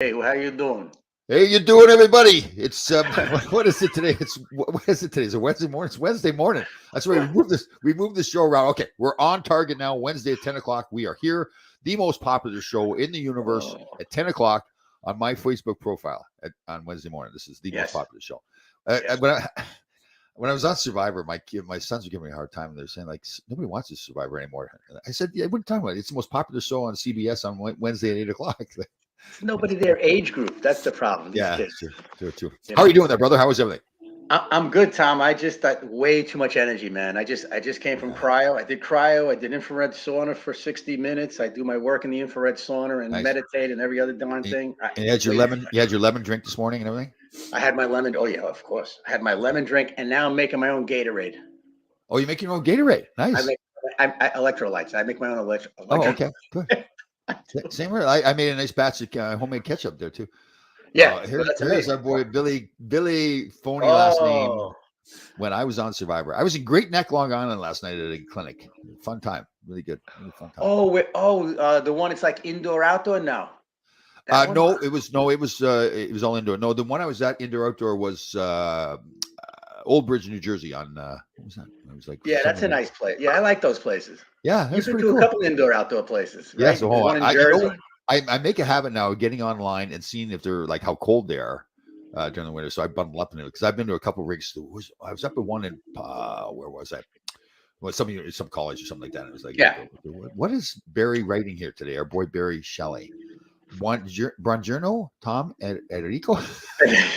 Hey, how you doing? Hey, you doing, everybody? It's what is it today? What is it today? Is it Wednesday morning? It's Wednesday morning. That's why we moved this. We moved the show around. Okay, we're on target now. Wednesday at 10 o'clock. We are here, the most popular show in the universe Oh, at 10 o'clock on my Facebook profile on Wednesday morning. This is the most yes, popular show. yes. When I was on Survivor, my sons were giving me a hard time. They're saying like nobody watches Survivor anymore. I said, yeah, what are you talking about? It's the most popular show on CBS on Wednesday at 8 o'clock. It's nobody their age group. That's the problem. These Yeah, kids, true. you How are know. you doing there, brother? How was everything? I'm good, Tom. I just got way too much energy, man. I just came from Yeah, cryo. I did cryo. I did infrared sauna for 60 minutes. I do my work in the infrared sauna and nice. meditate and every other darn And thing. and you had your Way too lemon. much. You had your lemon drink this morning and everything. I had my lemon. Oh yeah, of course. I had my lemon drink, and now I'm making my own Gatorade. Oh, you making your own Gatorade? I Nice. make electrolytes. I make my own Oh, electro. okay, good. Same here. I made a nice batch of homemade ketchup there too. Yeah, well, Here's that's here's our amazing. boy Billy, phony last name. Oh. When I was on Survivor, I was in Great Neck, Long Island last night at a clinic. Fun time, really good, really fun time. The one it's like indoor outdoor. No, that one. No, it was all indoor. No, the one I was at indoor outdoor was Old Bridge, New Jersey. On what was that? It was like Yeah, that's a somewhere. nice place. Yeah, I like those places. Yeah, that You've was been pretty to a cool. couple indoor outdoor places, Yeah, right? so There's hold on. one in I you know Jersey. what? I make a habit now of getting online and seeing if they're like how cold they are during the winter. So I bundle up in it because I've been to a couple of rigs. I was up at one in where was I? Well, some college or something like that. And it was like, Yeah. what is Barry writing here today? Our boy Barry Shelley. Buongiorno, Tom Enrico.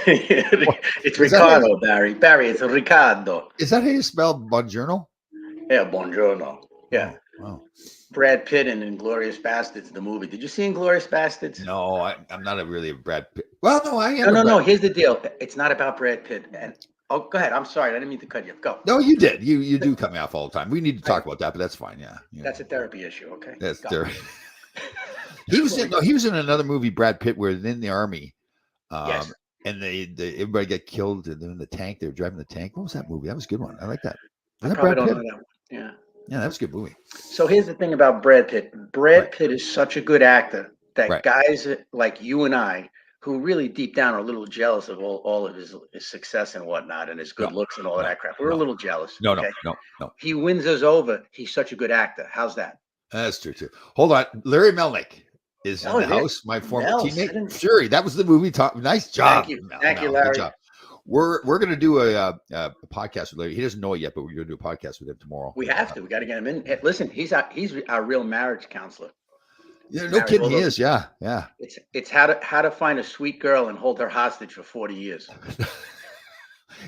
It's Is that how you, Ricardo, Barry. Barry, it's Ricardo. is that how you spell buongiorno? Yeah, buongiorno. Yeah. Oh, wow. Brad Pitt in Inglorious Bastards, the movie. Did you see Inglorious Bastards? No, I'm not really a Brad Pitt. Well, no, I am No, a no, no. Brad Pitt. Here's the deal. It's not about Brad Pitt. And oh, go ahead. I'm sorry. I didn't mean to cut you. Go. No, you did. You do cut me off all the time. We need to talk about that, but that's fine. Yeah, That's a therapy issue. Okay. that's Go. there. He was in another movie, Brad Pitt, where they're in the army, um, Yes. and everybody got killed, and they're in the tank. They were driving the tank. What was that movie? That was a good one. I like that. I Was that probably Brad don't Pitt? know that one. Yeah. Yeah, that was a good movie. So here's the thing about Brad Pitt. Right, Brad Pitt is such a good actor that right. guys like you and I, who really deep down are a little jealous of all of his success and whatnot and his good No, looks and all of no, that crap. We're a no, little jealous. no, no, Okay. no, no. He wins us over. He's such a good actor. How's that? That's true too. Hold on, Larry Melnick is in Oh, the yeah. house. My former Mel teammate. sitting. Sure, that was the movie. Nice Thank job, you. Mel. Thank you, Good Larry. job. We're gonna do a podcast with Larry. He doesn't know it yet, but we're gonna do a podcast with him tomorrow. We have to. We got to get him in. Hey, listen, he's our real marriage counselor. Yeah, no Married kidding. all He those. is. Yeah, yeah. It's how to find a sweet girl and hold her hostage for 40 years.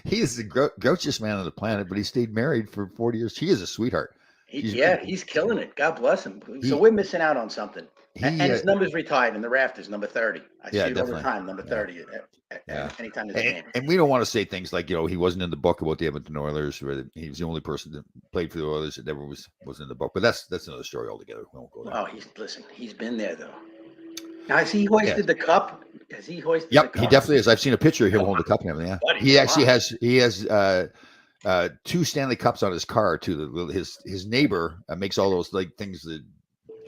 He is the grouchiest man on the planet, but he stayed married for 40 years. She is a sweetheart. She's He's killing it. God bless him. So he we're missing out on something. And he. his number's retired in the rafters, number 30. I see Yeah, it all the definitely. time, number Yeah, 30. yeah. Anytime there's a game. And we don't want to say things like he wasn't in the book about the Edmonton Oilers, or that he was the only person that played for the Oilers that never was in the book. But that's another story altogether. We won't go there. Oh, he's been there though. Now has he Yeah. hoisted the cup? Has he hoisted the Yep, he cup? definitely is. I've seen a picture of him Come holding on, the cup and everything. Yeah, buddy, he come actually on. has two Stanley Cups on his car too. His neighbor makes all those like things, the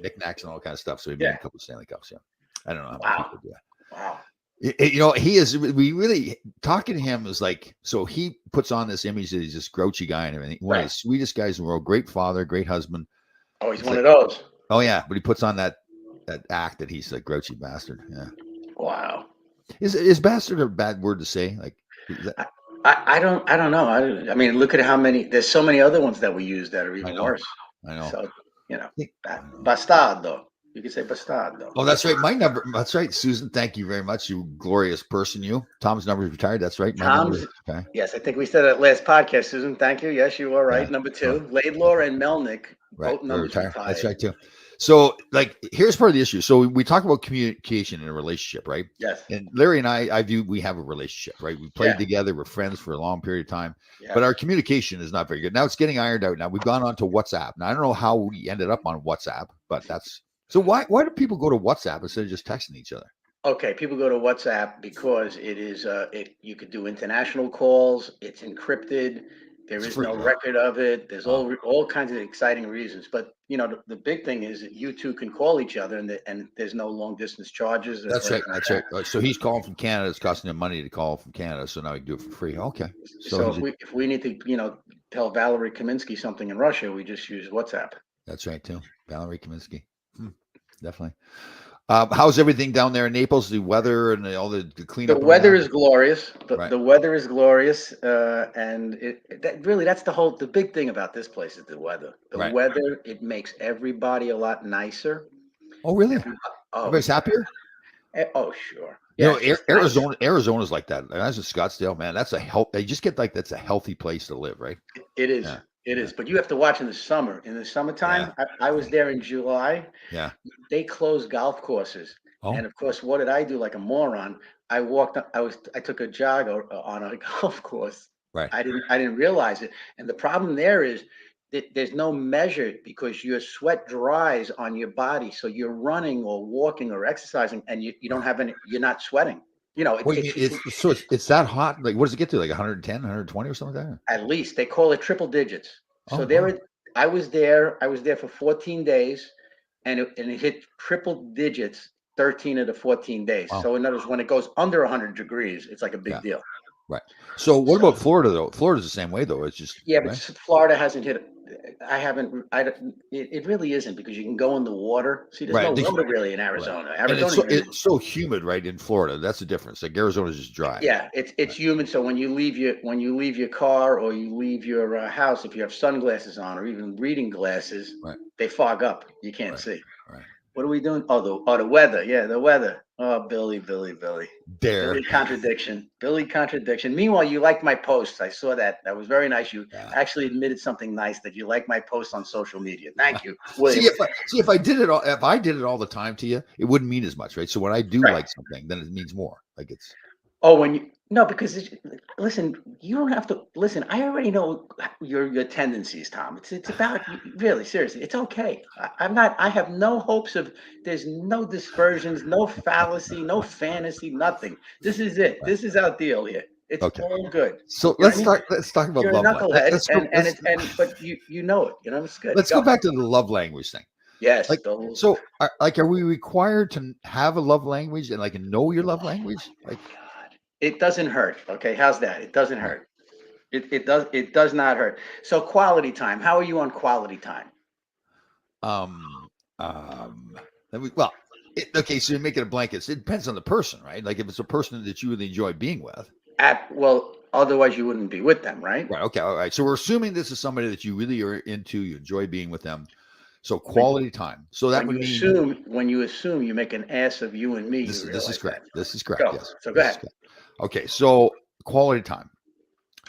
knickknacks and all kind of stuff. So he made Yeah. a couple of Stanley Cups. Yeah, I don't know how many Wow. people do that. Wow. He is. We really talking to him is like, so he puts on this image that he's this grouchy guy and everything. One of Right. the sweetest guys in the world. Great father, great husband. Oh, he's It's one like, of those. oh yeah, but he puts on that act that he's a grouchy bastard. Yeah, Wow. is bastard a bad word to say? Like, is that, I don't know. I mean, look at how many. There's so many other ones that we use that are I even know, worse. I know. So you know, I know. bastardo. You could say bastardo. Oh, that's right. My number. That's right, Susan. Thank you very much. You glorious person. You. Tom's number is retired. That's right. My number. Tom's. Okay. Yes, I think we said it last podcast, Susan. Thank you. Yes, you are right. Yeah. Number So, 2, Laidlaw and Melnick, right. both They're numbers retired. That's retired. right too. So, like, here's part of the issue. So we talk about communication in a relationship, right? Yes. And Larry and I view we have a relationship, right? We played Yeah. together. We're friends for a long period of time, Yeah. but our communication is not very good. Now it's getting ironed out. Now we've gone on to WhatsApp. Now I don't know how we ended up on WhatsApp, but that's so. Why do people go to WhatsApp instead of just texting each other? Okay, people go to WhatsApp because it is you could do international calls. It's encrypted. There It's is free. no Huh? record of it. There's Oh, all kinds of exciting reasons. But the big thing is that you two can call each other, and there's no long distance charges or that's right. anything like That's that. right. So he's calling from Canada. It's costing him money to call from Canada. So now he can do it for free. Okay. So So he's if we need to, tell Valerie Kaminsky something in Russia, we just use WhatsApp. that's right too. Valerie Kaminsky. Definitely. How's everything down there in Naples? The weather and all the cleanup The around? weather is glorious. Right. The weather is glorious, and that's the big thing about this place is the weather. The Right. weather, it makes everybody a lot nicer. Oh, really? Every- Oh Everybody's yeah. happier? Oh sure. Yeah, it's just nice. Arizona's like that. As in Scottsdale, man, that's a health. They just get like that's a healthy place to live, right? It is. Yeah. It Yeah. is. But you have to watch in the summer. In the summertime, I was there in July. Yeah. They closed golf courses. Oh, And of course, what did I do like a moron? I took a jog on a golf course. right. I didn't realize it. And the problem there is that there's no measure because your sweat dries on your body. So you're running or walking or exercising and you don't have you're not sweating. What do you mean? It's that hot? Like, what does it get to? Like 110, 120 or something like that? at least they call it triple digits. Oh, So wow. I was there for 14 days and it hit triple digits 13 of the 14 days. Wow. So in other words, when it goes under 100 degrees, it's like a Yeah. big deal. Right. So what So about Florida though? Florida's the same way though. It's just yeah, but right. Florida hasn't hit it. I haven't. It really isn't because you can go in the water. See, there's Right. no water really in Right. Arizona. And Arizona, it's so humid, right? In Florida, that's the difference. Like Arizona's just dry. yeah, it's humid. So when you leave your car or you leave your house, if you have sunglasses on or even reading glasses, Right. they fog up. You can't Right. see. Right. What are we doing? The weather. Yeah, the weather. Oh, Billy. Dare. Billy contradiction. Billy contradiction. Meanwhile, you liked my posts. I saw that. That was very nice. You Yeah. actually admitted something nice that you like my posts on social media. Thank you, See William. if I did it all the time to you, it wouldn't mean as much, right? So when I do Right. like something, then it means more. Like it's Oh, because listen, you don't have to listen. I already know your tendencies, Tom. It's about really seriously. It's okay. I have no hopes of. There's no dispersions, no fallacy, no fantasy, nothing. This is it. This is our deal here. It's okay. all good. So You know what I mean? let's talk about You're a love language. knucklehead, Let's go, but you know it. It's good. let's go back to the love language thing. Yes. Like so, are we required to have a love language and like know your love language? Like, God, it doesn't hurt. Okay, how's that? It doesn't hurt. It does not hurt. So quality time. How are you on quality time? um, well, okay. So you make it a blanket. It depends on the person, right? Like if it's a person that you really enjoy being with. Otherwise you wouldn't be with them, right? Right. Okay. All right. So we're assuming this is somebody that you really are into. You enjoy being with them. So quality time. So that would mean when you assume you make an ass of you and me. this is correct. That. This is correct. Go. Yes. So go ahead. Okay. So quality time.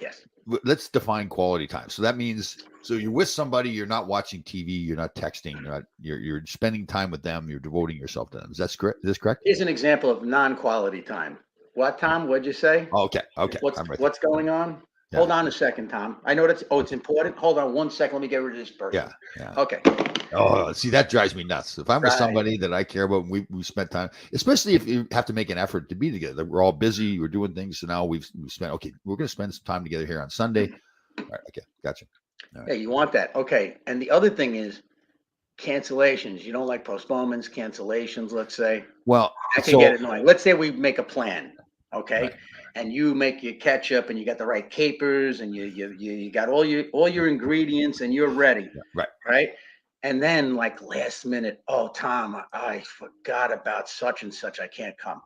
Yes. Let's define quality time. So that means you're with somebody. You're not watching TV. You're not texting. You're spending time with them. You're devoting yourself to them. Is that correct? Is this correct? Here's an example of non-quality time. What, Tom? What'd you say? Oh, okay. Okay. What's going on? Yeah. Hold on a second, Tom. I know it's important. Hold on 1 second. Let me get rid of this person. Yeah. Okay. Oh, see, that drives me nuts. If I'm with somebody that I care about and we spent time, especially if you have to make an effort to be together. We're all busy. We're doing things. So now we've spent, okay, we're going to spend some time together here on Sunday. All right. Okay. Gotcha. Right. Yeah, you want that. Okay. And the other thing is cancellations. You don't like postponements, cancellations, let's say. Well, that can get annoying. Let's say we make a plan. Okay. Right. And you make your ketchup and you got the right capers and you got all your ingredients and you're ready. Right. And then like last minute, oh, Tom, I forgot about such and such. I can't come.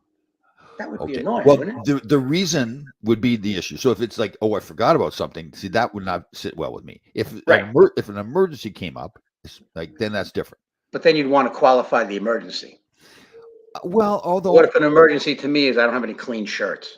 That would be annoying, well, wouldn't it? The reason would be the issue. So if it's like, oh, I forgot about something, see, that would not sit well with me. If an emergency came up, like then that's different. But then you'd want to qualify the emergency. Well, although what if an emergency to me is I don't have any clean shirts?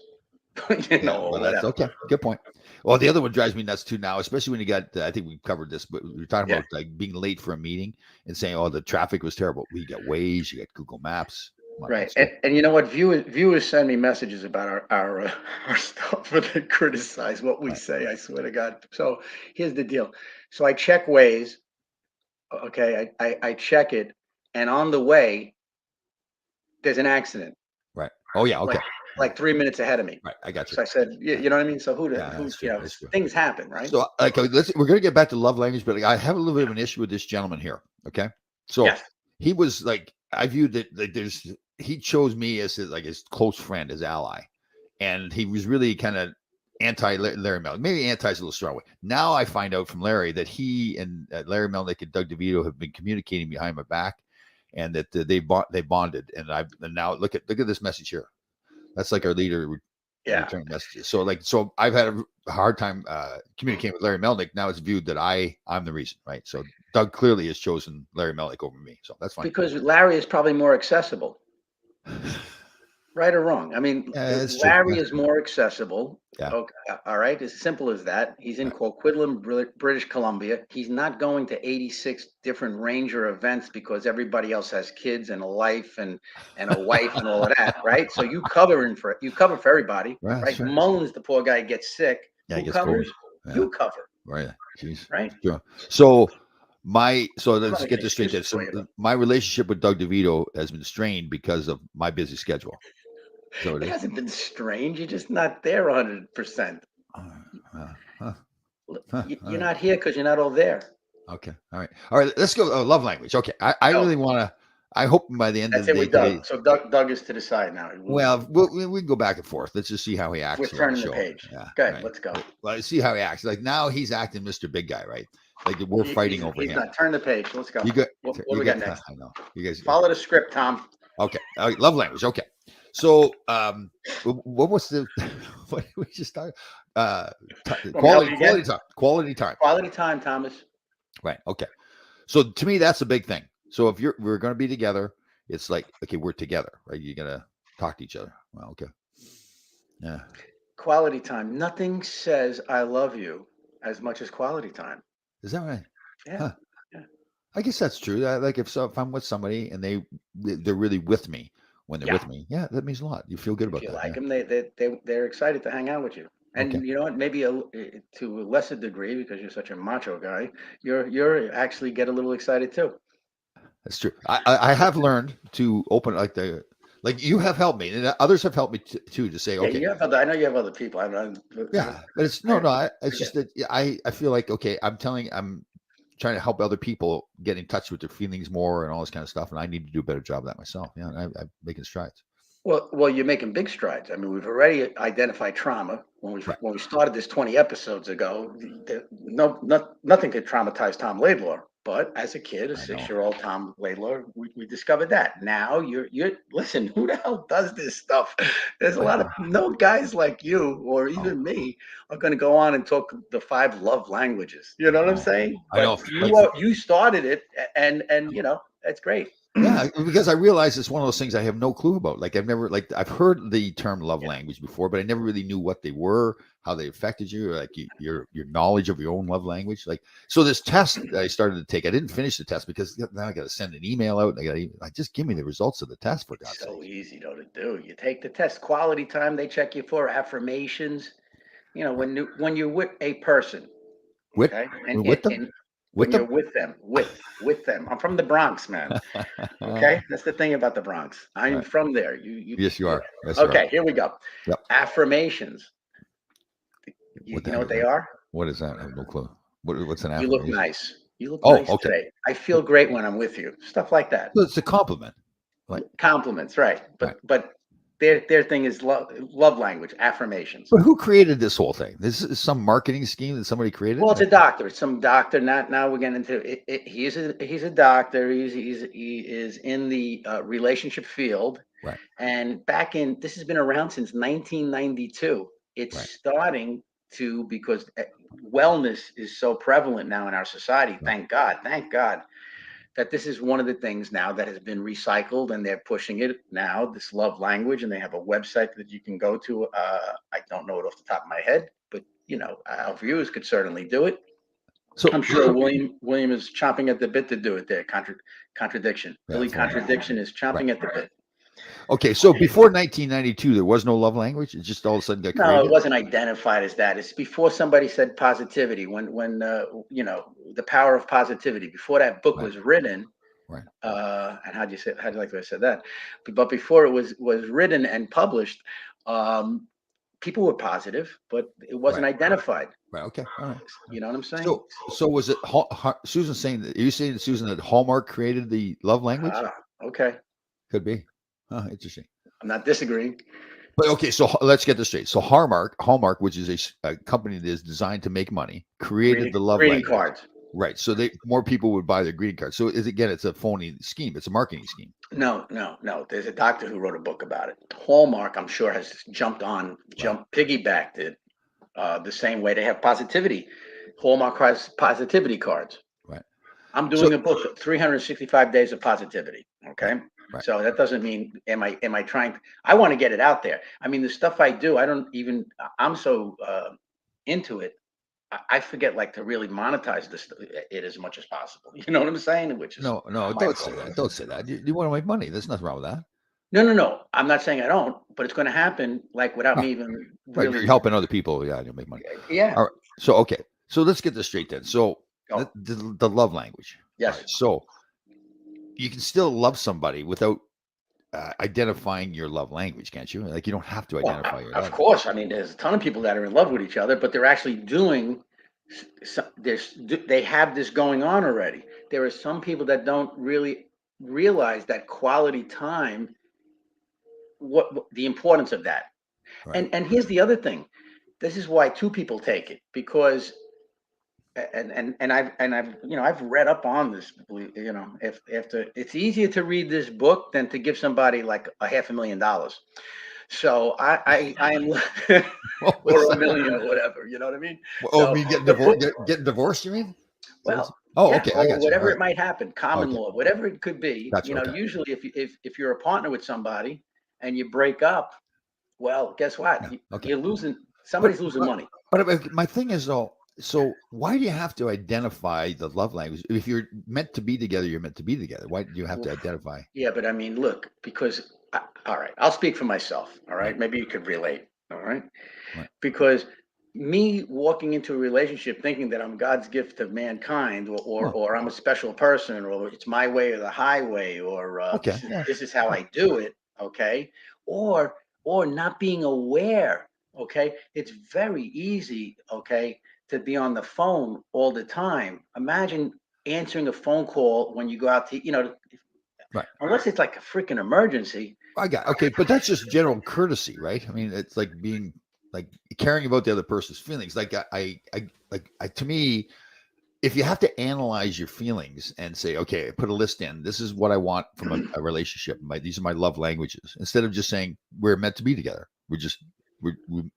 That's okay. Good point. Well, the other one drives me nuts too now, especially when you got, I think we covered this, but we were talking about like being late for a meeting and saying, oh, the traffic was terrible. We got Waze, you got Google Maps. Right. And you know what? Viewers send me messages about our stuff, but they criticize what we say. I swear to God. So here's the deal. So I check Waze. Okay. I check it. And on the way, there's an accident. Right. Oh yeah. Okay. like 3 minutes ahead of me. Right. I got you. So I said, you know what I mean? So Yeah, that's true. That's true. things happen, right? So like, we're going to get back to love language, but I have a little bit of an issue with this gentleman here. Okay. So Yes. he was like, I viewed that like he chose me as his close friend, his ally. And he was really kind of anti Larry Melnick. Maybe anti is a little strong way. Now I find out from Larry that he and Larry Melnick and Doug DeVito have been communicating behind my back, and that they bonded. And now look at this message here. That's like our leader return messages. So I've had a hard time communicating with Larry Melnick. Now it's viewed that I'm the reason, right? So Doug clearly has chosen Larry Melnick over me. So that's fine. Because Larry is probably more accessible. Right or wrong? I mean, Larry is more accessible. Yeah. Okay. All right. As simple as that. He's in Coquitlam, British Columbia. He's not going to 86 different Ranger events because everybody else has kids and a life and a wife and all of that, right? So you cover for everybody, right? Right. Mullins, the poor guy, gets sick. Yeah, Who covers? Yeah. You cover. Right. Jeez. Right. Sure. So let's get this straight. So my relationship with Doug DeVito has been strained because of my busy schedule. So it hasn't been strange. You're just not there 100%. You're not here because you're not all there. Okay. All right. Let's go. Love language. Okay. I really want to. I hope by the end of the day today. So Doug is to decide now. Well, we can go back and forth. Let's just see how he acts. We're turning the page. Yeah. Good. Right. Let's go. Well, see how he acts. Like now he's acting Mr. Big Guy, right? Like we're fighting over him. Not. Turn the page. Let's go. What we got next? I know. You guys follow the script, Tom. Okay. Love language. Okay. So, what was what did we just talk? Quality time. Quality time. Quality time, Thomas. Right. Okay. So to me, that's a big thing. So if we're going to be together, it's like, okay, we're together, right? You're going to talk to each other. Well, okay. Yeah. Quality time. Nothing says I love you as much as quality time. Is that right? Yeah. Huh. Yeah. I guess that's true. Like if I'm with somebody and they're really with me when they're with me, that means a lot. You feel good about that. If you like them, they're excited to hang out with you. And you know what? Maybe to a lesser degree, because you're such a macho guy, you're actually get a little excited too. That's true. I have learned to open like you have helped me, and others have helped me too to say, okay. I know you have other people. But it's no. It's just that I feel like I'm trying to help other people get in touch with their feelings more and all this kind of stuff, and I need to do a better job of that myself. Yeah, and I'm making strides. Well, you're making big strides. I mean, we've already identified trauma when we started this 20 episodes ago. Nothing could traumatize Tom Laidlaw, but as a kid, a 6-year-old Tom Laidlaw, we discovered that. Now you're listen. Who the hell does this stuff? There's a lot of no guys like you or even me are going to go on and talk the 5 love languages. You know what I'm saying? I know. You started it, and that's great. Yeah, because I realize it's one of those things I have no clue about. Like I've heard the term love language before, but I never really knew what they were, how they affected you, or like your knowledge of your own love language. Like, so this test that I started to take, I didn't finish the test because now I got to send an email out. And I just give me the results of the test for God's sake. So easy though to do. You take the test. Quality time. They check you for affirmations. You know, when you're with a person, okay, and with them. You're with them. I'm from the Bronx, man. Okay, that's the thing about the Bronx. I'm from there. Yes, you are. Yes, okay, here we go. Yep. Affirmations. You know what they are? What is that? I have no clue. What's an affirmation? You look nice. You look nice today. I feel great when I'm with you. Stuff like that. So it's a compliment. Like compliments, right? But their thing is love language, affirmations. But who created this whole thing? This is some marketing scheme that somebody created? Well, it's a doctor. It's some doctor. Now we're getting into it. He's a doctor. He is in the relationship field. Right. And this has been around since 1992. It's starting to, because wellness is so prevalent now in our society. Thank God. That this is one of the things now that has been recycled, and they're pushing it now, this love language, and they have a website that you can go to. I don't know it off the top of my head, but our viewers could certainly do it. So I'm sure William is chomping at the bit to do it there. Contradiction. Billy Contradiction is chomping at the bit. Okay, so before 1992, there was no love language. It just all of a sudden got created. No, it wasn't identified as that. It's before somebody said positivity. When the power of positivity. Before that book was written, Right. And how do you like that I said that? But before it was written and published, people were positive, but it wasn't Right. identified. Right. Okay. All right. You know what I'm saying? So was it Susan saying that? Are you saying, Susan, that Hallmark created the love language? Okay. Could be. Interesting. I'm not disagreeing. But okay, so let's get this straight. So Hallmark, which is a company that is designed to make money, created the love Greeting language. cards. Right. So more people would buy their greeting cards. So it's a phony scheme. It's a marketing scheme. No. There's a doctor who wrote a book about it. Hallmark, I'm sure, has piggybacked it the same way they have positivity. Hallmark has positivity cards. Right. I'm doing a book, 365 Days of Positivity. Okay. Right. So that doesn't mean am I trying? I want to get it out there. I mean, the stuff I do, I'm so into it. I forget like to really monetize it as much as possible. You know what I'm saying? Which is No, don't say that. Don't say that. You want to make money. There's nothing wrong with that. No. I'm not saying I don't, but it's going to happen like without me even Right. really You're helping other people. Yeah, you'll make money. Yeah. All right. So okay. So let's get this straight then. So the love language. Yes. Right. So you can still love somebody without identifying your love language, can't you? Like you don't have to identify your love. Of course. I mean, there's a ton of people that are in love with each other, but they're actually doing this. They have this going on already. There are some people that don't really realize that quality time, what the importance of that. Right. And here's the other thing. This is why two people take it, because I've read up on this. If it's easier to read this book than to give somebody like $500,000. So I am or $1 million or whatever. You know what I mean? Oh, you getting divorced? Getting divorced? You mean? Well, okay, I got you. Whatever it might happen, common law, whatever it could be. Gotcha, okay. Usually if you're a partner with somebody and you break up, well, guess what? You're losing. Somebody's losing money. But my thing is though. So why do you have to identify the love language? If you're meant to be together, you're meant to be together. Why do you have to identify? Yeah, but I mean, look, because all right, I'll speak for myself. All right, maybe you could relate. All right, because me walking into a relationship thinking that I'm God's gift to mankind, or I'm a special person, or it's my way or the highway, or this is how I do it. Okay, or not being aware. Okay, it's very easy. Okay. To be on the phone all the time. Imagine answering a phone call when you go out to, unless it's like a freaking emergency. Okay, but that's just general courtesy, right? I mean, it's like being like caring about the other person's feelings. Like to me, if you have to analyze your feelings and say, okay, put a list in, this is what I want from a relationship. These are my love languages. Instead of just saying we're meant to be together, we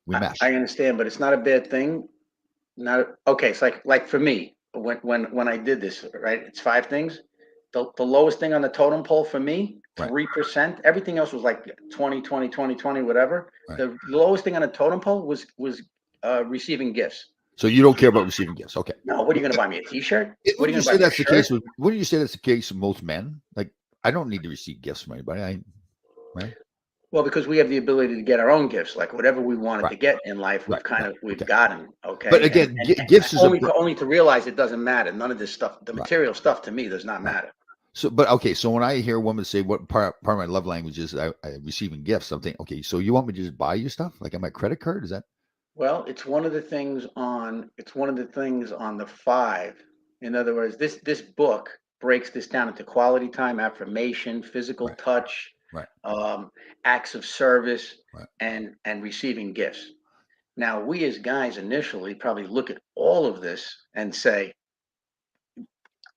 mesh. I understand, but it's not a bad thing. Not okay. It's like for me, when I did this, right? It's 5 things. The lowest thing on the totem pole for me, 3%. Everything else was like 20, 20, 20, 20, whatever. Right. The lowest thing on the totem pole was receiving gifts. So you don't care about receiving gifts, okay? No. What are you going to buy me, a T-shirt? Wouldn't you say that's the case with? Wouldn't you say that's the case with most men? Like, I don't need to receive gifts from anybody. Right? Well, because we have the ability to get our own gifts, like whatever we wanted to get in life, we've gotten. Okay. But again, gifts is only to realize it doesn't matter. None of this stuff, the material stuff, to me does not matter. So, but okay. So when I hear a woman say, "What part of my love language is I receiving gifts?" I'm thinking, okay, so you want me to just buy you stuff, like on my credit card? Is that? Well, it's one of the things on the 5. In other words, this book breaks this down into quality time, affirmation, physical touch. Acts of service, and receiving gifts. Now, we as guys initially probably look at all of this and say,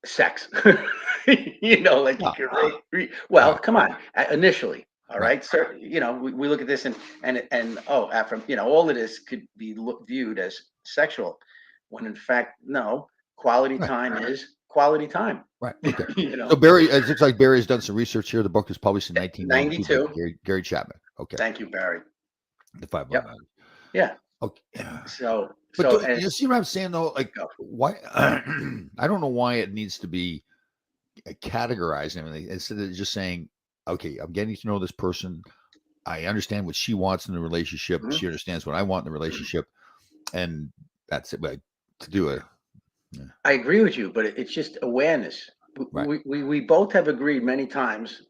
sex. Come on. Initially, all right. So, we look at this and all of this could be viewed as sexual, when in fact, no. Quality time is quality time. Right. Okay. So Barry, it looks like Barry has done some research here. The book was published in 1992 by Gary Chapman. Okay. Thank you, Barry. The 5 love languages. Yeah. Okay. You see what I'm saying though? Like, why? I don't know why it needs to be categorized and everything instead of just saying, okay, I'm getting to know this person. I understand what she wants in the relationship. Mm-hmm. She understands what I want in the relationship, and that's it. But to do it. I agree with you, but it's just awareness. Right. We both have agreed many times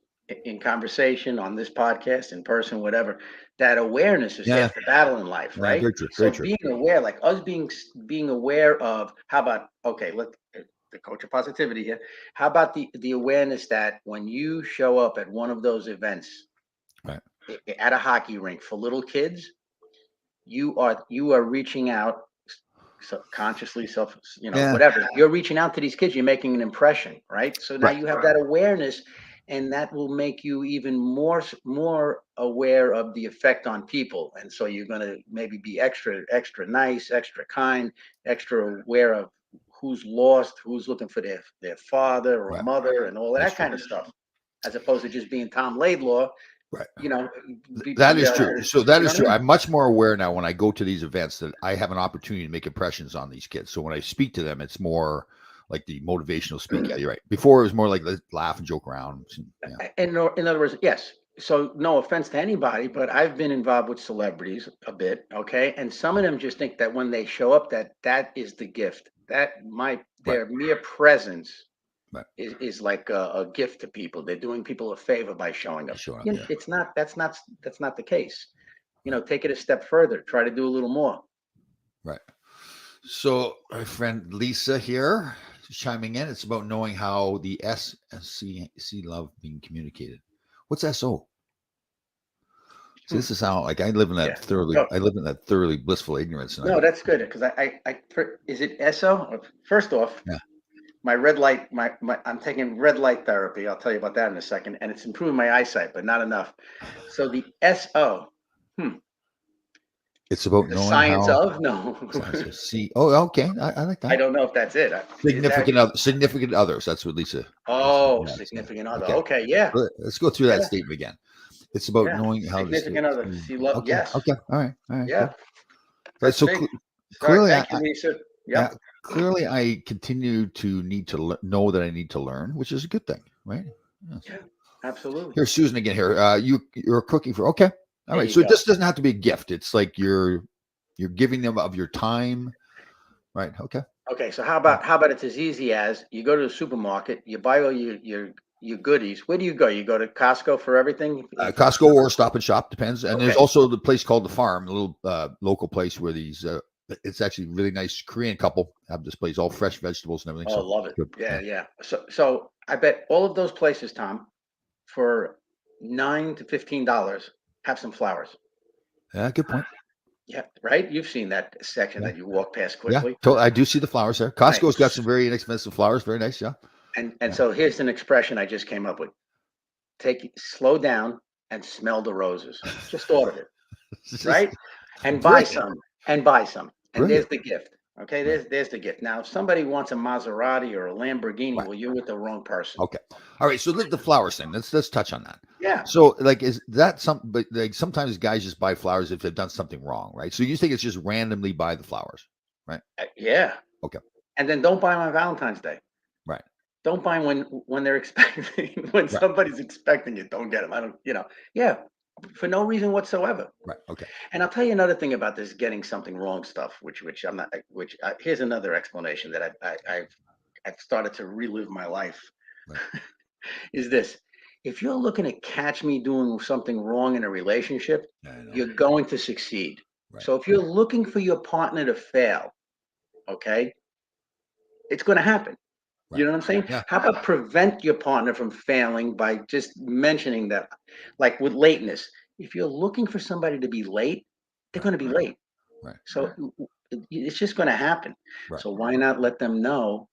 in conversation on this podcast, in person, whatever, that awareness is Yeah. half the battle in life, Yeah, right? very true. So Very true. being aware, like us being aware of, how about, okay, let the coach of positivity here. How about the awareness that when you show up at one of those events, Right. At a hockey rink for little kids, you are reaching out subconsciously, Yeah. whatever, you're reaching out to these kids, you're making an impression, right? So now Right. you have that awareness, and that will make you even more aware of the effect on people, and so you're going to maybe be extra nice, extra kind, extra aware of who's lost, who's looking for their father or Right. mother, and all That's that true. kind of stuff, as opposed to just being Tom Laidlaw. Right. you know That is true. So that is what I true. mean? I'm much more aware now when I go to these events that I have an opportunity to make impressions on these kids. So when I speak to them, it's more like the motivational speak. Yeah, you're right. Before it was more like let's laugh and joke around. Yeah. In other words, yes. So no offense to anybody, but I've been involved with celebrities a bit, okay? And some of them just think that when they show up, that is the gift. Right. Their mere presence Right. is like a gift to people. They're doing people a favor by showing up. Showing up. Yeah. It's not. That's not the case. Take it a step further. Try to do a little more. Right. So my friend Lisa here is chiming in. It's about knowing how the S and C love being communicated. What's SO? So this is how like I live in that thoroughly blissful ignorance. No, that's good, because is it SO? First off, Yeah. my red light, I'm taking red light therapy. I'll tell you about that in a second, and it's improving my eyesight, but not enough. So the SO, It's about the knowing science how. of no. See, oh, okay, I like that. I don't know if that's it. Significant others. That's what Lisa. Oh, Yeah, significant other. Okay, yeah. Let's go through that Yeah. statement again. It's about Yeah. knowing how Significant other. See love. Okay. Yes. Okay. All right. Yeah. Right, That's so big. clearly, Thank you, Lisa. yeah, Yep. clearly, I continue to need to know that I need to learn, which is a good thing, right? Yes. Yeah, absolutely. Here's Susan again. Here, you're cooking for. Okay. All There right. you So go. it just doesn't have to be a gift. It's like you're giving them of your time, right? Okay. Okay, so how about it's as easy as you go to the supermarket, you buy all your goodies. Where do you go? You go to Costco for everything? Costco or Stop and Shop, depends. And there's Okay. also the place called The Farm, a little local place where these it's actually really nice Korean couple have this place, all fresh vegetables and everything. Oh, So love it. good. Yeah. So I bet all of those places, Tom, for $9 to $15, have some flowers. Yeah, good point. Yeah, right. You've seen that section Yeah. that you walk past Yeah, quickly. I do see the flowers there. Costco's got some very inexpensive flowers. Very nice. Yeah. And so here's an expression I just came up with. Slow down and smell the roses. Just thought of it. Right? And buy some. And Brilliant. there's the gift. Okay, there's the gift. Now, if somebody wants a Maserati or a Lamborghini, well, you're with the wrong person. Okay. All right. So the flowers thing. Let's touch on that. Yeah. So like, is that something? But like sometimes guys just buy flowers if they've done something wrong, right? So you think it's just randomly buy the flowers, right? Yeah. Okay. And then don't buy them on Valentine's Day. Right. Don't buy them when they're expecting, when somebody's expecting you. Don't get them. Yeah, for no reason whatsoever. Right. Okay. And I'll tell you another thing about this getting something wrong stuff, which I'm not. Here's another explanation that I've started to relive my life. Right. Is this: if you're looking to catch me doing something wrong in a relationship, I know. you're going to succeed. Right. So if you're looking for your partner to fail, okay, it's going to happen. You know what I'm saying? Yeah. How about prevent your partner from failing by just mentioning that, like with lateness? If you're looking for somebody to be late, they're going to be late. Right. So it's just going to happen. Right. So why not let them know?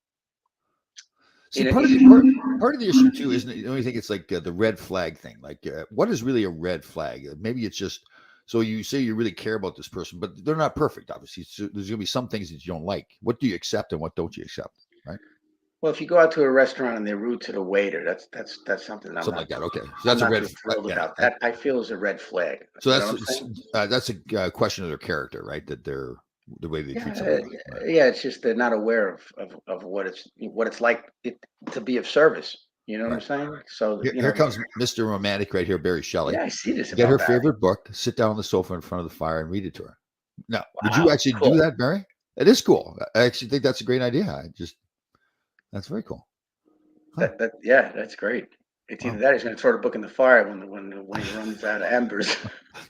See, part of the issue too, isn't it? You think it's like the red flag thing. Like, what is really a red flag? Maybe it's just so you say you really care about this person, but they're not perfect. Obviously, so there's going to be some things that you don't like. What do you accept and what don't you accept? Right. Well, if you go out to a restaurant and they're rude to the waiter, that's something Like that. Okay, so that's a red flag. About that, I feel is a red flag. So that's a question of their character, right? That they're the way they treat somebody. Right? Yeah, it's just they're not aware of what it's like to be of service. You know what I'm saying? So here comes Mr. Romantic right here, Barry Shelley. Yeah, I see this. Get her favorite book, sit down on the sofa in front of the fire, and read it to her. Now, would you actually do that, Barry? It is cool. I actually think that's a great idea. That's very cool. Yeah, that's great. It's either Wow. that or he's going to throw the book in the fire when he runs out of embers.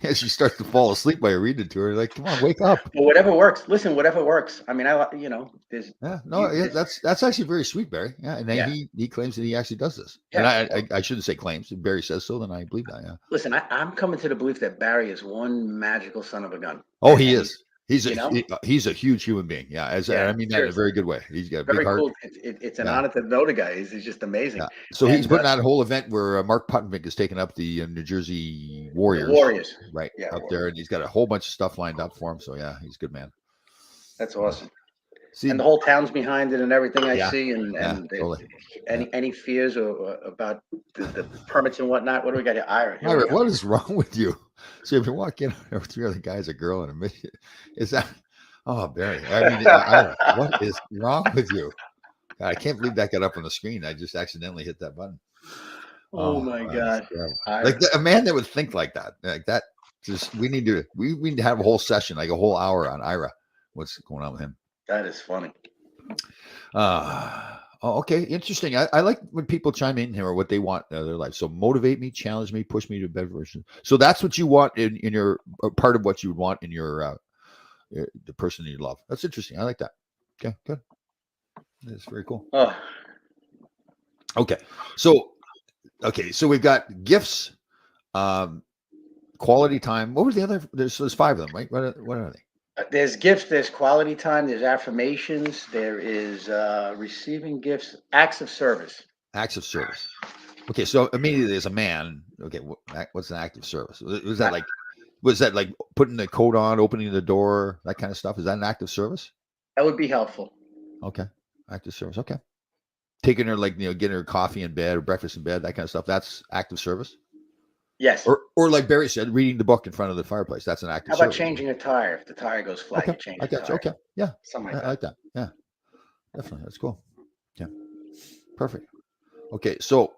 Yeah, she starts to fall asleep while you read it to her. Like, come on, wake up. But whatever works. Listen, whatever works. I mean, there's Yeah, no, you, yeah, there's, that's actually very sweet, Barry. Yeah, and then yeah, he claims that he actually does this, and yeah. I shouldn't say claims. If Barry says so, then I believe that. Yeah. Listen, I'm coming to the belief that Barry is one magical son of a gun, Oh, he and is. He's a you know, he's a huge human being. Yeah, yeah, I mean that in a seriously, very good way. He's got a big very heart. cool. It's an Yeah, honor to know the guy. He's just yeah. amazing. So he's And putting out a whole event where Mark Puttenvink has taken up the New Jersey the Warriors, Warriors, right yeah, up there, and he's got a whole bunch of stuff lined up for him. So yeah, he's a good man. that's awesome. See, And the whole town's behind it and everything I yeah, see. yeah, totally. Yeah. Any fears or about the permits and whatnot? What do we got here? Ira, here we Ira, go. what is wrong with you? So if you walk in with three other guys, a girl, and a mission, is that? Oh, Barry. I mean, Ira, what is wrong with you? God, I can't believe that got up on the screen. I just accidentally hit that button. Oh my God. Like a man that would think like that. Just we need to have a whole session, like a whole hour on Ira. What's going on with him? That is funny. Okay, interesting. I like when people chime in here or what they want in their life. So motivate me, challenge me, push me to a better version. So that's what you want in your part of what you would want in your the person you love. That's interesting. I like that. Okay, good. That's very cool. Oh, Okay, so we've got gifts, quality time. What was the other? There's five of them, right? What are they? there's gifts, there's quality time, there's affirmations, there is receiving gifts, acts of service. Acts of service. Okay, so immediately as a man, okay, what's an act of service? Was that like putting the coat on, opening the door, that kind of stuff? Is that an act of service? That would be helpful. Okay, act of service. Okay, taking her getting her coffee in bed or breakfast in bed, that kind of stuff. That's act of service. Yes. Or like Barry said, reading the book in front of the fireplace. That's an act of How about service. changing a tire? If the tire goes flat, Okay, you change I the got tire. you. Okay, yeah, Something I like that. like that. Yeah, definitely. That's cool. Yeah, perfect. Okay, so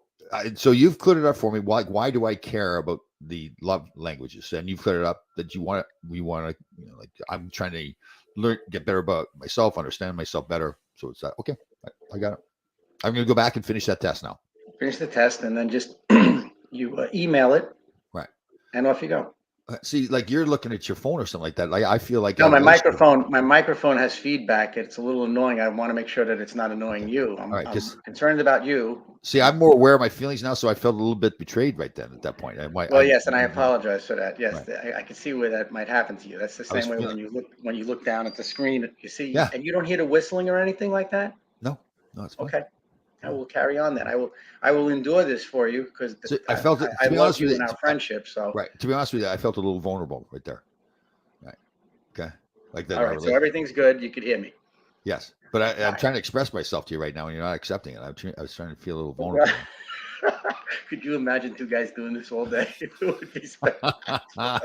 you've cleared it up for me. Why do I care about the love languages? And you've cleared it up that we want to, like I'm trying to learn, get better about myself, understand myself better. So it's that. Okay, I got it. I'm going to go back and finish that test now. Finish the test and then just you email it. Right. And off you go. See, like you're looking at your phone or something like that. Like I feel like No, my microphone has feedback. It's a little annoying. I want to make sure that it's not annoying you. I'm concerned about you. See, I'm more aware of my feelings now, so I felt a little bit betrayed right then at that point. Yes, and I apologize for that. Yes, right. I can see where that might happen to you. That's the same way when you look down at the screen, you see, and you don't hear the whistling or anything like that. No, it's fine. Okay. I will carry on then. I will endure this for you because I felt it. I love you in our friendship. So right. To be honest with you, I felt a little vulnerable right there. Right. Okay. Like that. All right. So everything's good. You could hear me. Yes, but I'm trying to express myself to you right now, and you're not accepting it. I was trying to feel a little vulnerable. Could you imagine two guys doing this all day? It would be spectacular.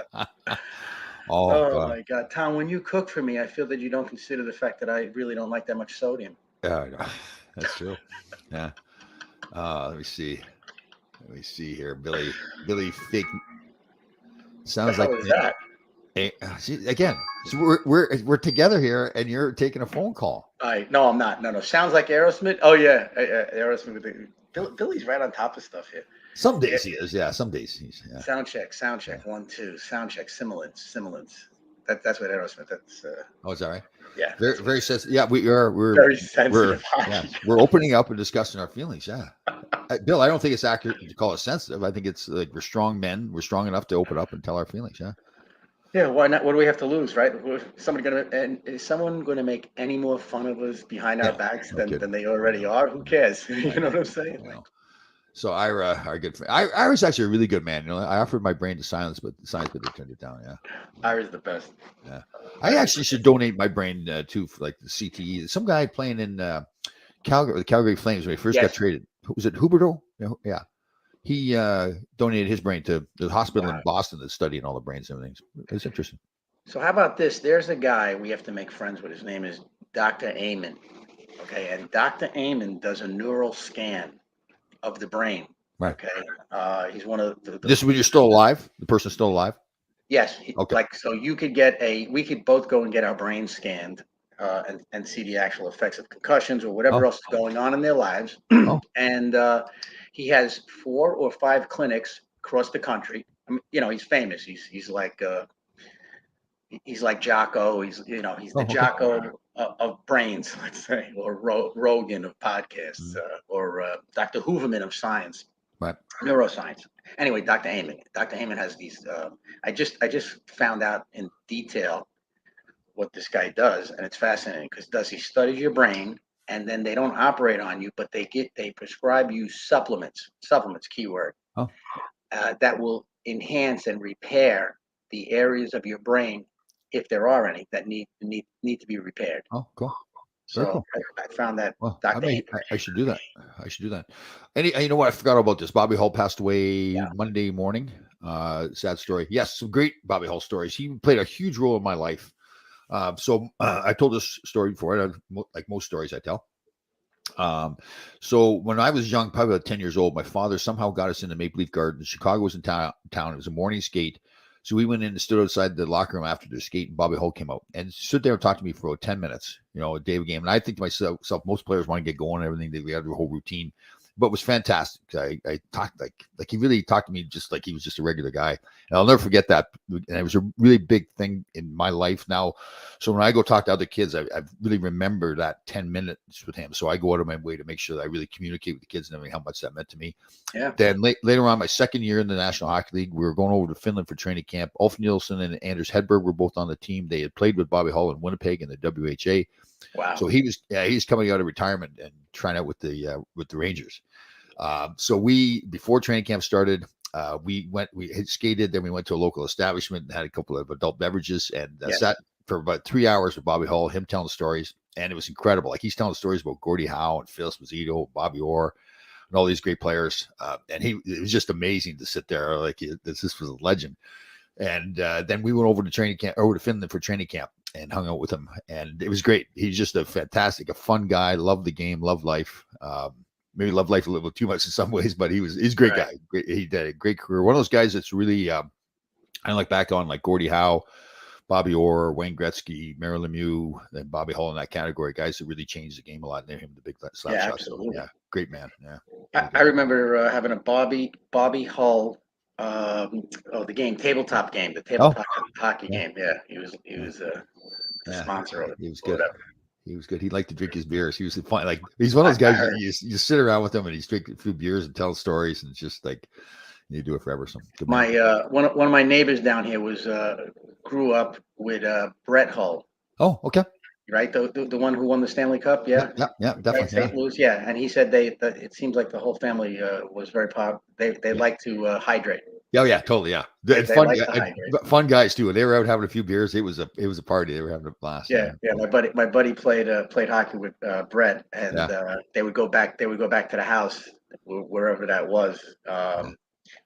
Oh my God, Tom! When you cook for me, I feel that you don't consider the fact that I really don't like that much sodium. Yeah, that's true. Yeah. Let me see. Let me see here. Billy fake. Sounds like that. See, again, so we're together here, and you're taking a phone call. No, I'm not. No. Sounds like Aerosmith. Oh yeah, Aerosmith with Billy's right on top of stuff here. Some days he is. Yeah. Some days he's. Yeah. Sound check. 1, 2. Sound check. Similants. That's what Aerosmith. That's. Oh, is that right? Yeah. Very sensitive. Yeah, we're very sensitive. We're opening up and discussing our feelings. Yeah, Bill, I don't think it's accurate to call it sensitive. I think it's like we're strong men. We're strong enough to open up and tell our feelings. Yeah. Yeah. Why not? What do we have to lose, right? Is someone going to make any more fun of us behind our backs than they already are? Who cares? You know what I'm saying? Well, so Ira, our good friend. Ira's actually a really good man. I offered my brain to science, but they turned it down. Yeah. Ira's the best. Yeah. I actually should donate my brain to for like the CTE. Some guy playing in Calgary, the Calgary Flames when he first got traded. Was it Huberdeau? Yeah. He donated his brain to the hospital in Boston that's studying all the brains and everything. It's interesting. So how about this? There's a guy we have to make friends with. His name is Dr. Amen. Okay, and Dr. Amen does a neural scan of the brain. Right. Okay. He's one of the This is when you're still alive? The person's still alive? Yes. Okay. Like, so we could both go and get our brain scanned. and see the actual effects of concussions or whatever Oh, else is going on in their lives. oh, And he has 4 or 5 clinics across the country. I mean, he's famous. He's like Jocko. He's the oh, okay. Jocko of brains, let's say, or Rogan of podcasts, Mm, or Dr. Hooverman of science, right. neuroscience. Anyway, Dr. Heyman. Dr. Heyman has these. I just found out in detail what this guy does, and it's fascinating because he studies your brain, and then they don't operate on you, but they prescribe you supplements, keyword, Oh, that will enhance and repair the areas of your brain, if there are any that need to be repaired. oh, cool. Very So cool. I found that Well, Dr. Heyman. I should do that. I should do that. You know what? I forgot about this. Bobby Hull passed away Yeah. Monday morning. Sad story. Yes, some great Bobby Hull stories. He played a huge role in my life. I told this story before, like most stories I tell. So when I was young, probably about 10 years old, my father somehow got us into Maple Leaf Gardens. Chicago was in town. It was a morning skate. So we went in and stood outside the locker room after the skate, and Bobby Hull came out and stood there and talked to me for about 10 minutes, a day of a game. And I think to myself, most players want to get going and everything. We had their whole routine, but it was fantastic. I talked like he really talked to me just like he was just a regular guy. And I'll never forget that. And it was a really big thing in my life now. So when I go talk to other kids, I really remember that 10 minutes with him. So I go out of my way to make sure that I really communicate with the kids and everything, how much that meant to me. Yeah. Then later on, my second year in the National Hockey League, we were going over to Finland for training camp. Ulf Nielsen and Anders Hedberg were both on the team. They had played with Bobby Hull in Winnipeg in the WHA. Wow. So he was coming out of retirement and trying out with the Rangers. So before training camp started, we had skated, then we went to a local establishment and had a couple of adult beverages and Yes. sat for about 3 hours with Bobby Hull, him telling stories. And it was incredible. Like he's telling stories about Gordie Howe and Phil Esposito, Bobby Orr, and all these great players. And it was just amazing to sit there. Like this was a legend. And then we went over to Finland for training camp and hung out with him. And it was great. He's just a fun guy, loved the game, loved life. Maybe loved life a little too much in some ways, but he's a great guy. He did a great career. One of those guys that's really, I look back on like Gordie Howe, Bobby Orr, Wayne Gretzky, Mario Lemieux, then Bobby Hull in that category. Guys that really changed the game a lot. Near him, the big slap Yeah, shot. absolutely. Yeah, great man. Yeah. I remember having a Bobby Hull, the game, tabletop game, the tabletop hockey game. Yeah, he was the sponsor of it. He was good. Whatever. He was good. He liked to drink his beers. He was fun. Like he's one of those guys that you sit around with him and he's drinking a few beers and telling stories, and it's just like you do it forever. So one of my neighbors down here grew up with Brett Hull. Oh, okay. Right, the one who won the Stanley Cup. Yeah, definitely. Right, St. Louis. Yeah, and he said it seems like the whole family was very popular. They like to hydrate. Oh yeah, totally. Yeah, fun guys too. They were out having a few beers. It was a party. They were having a blast. Yeah. My buddy played hockey with Brett, and they would go back to the house wherever that was,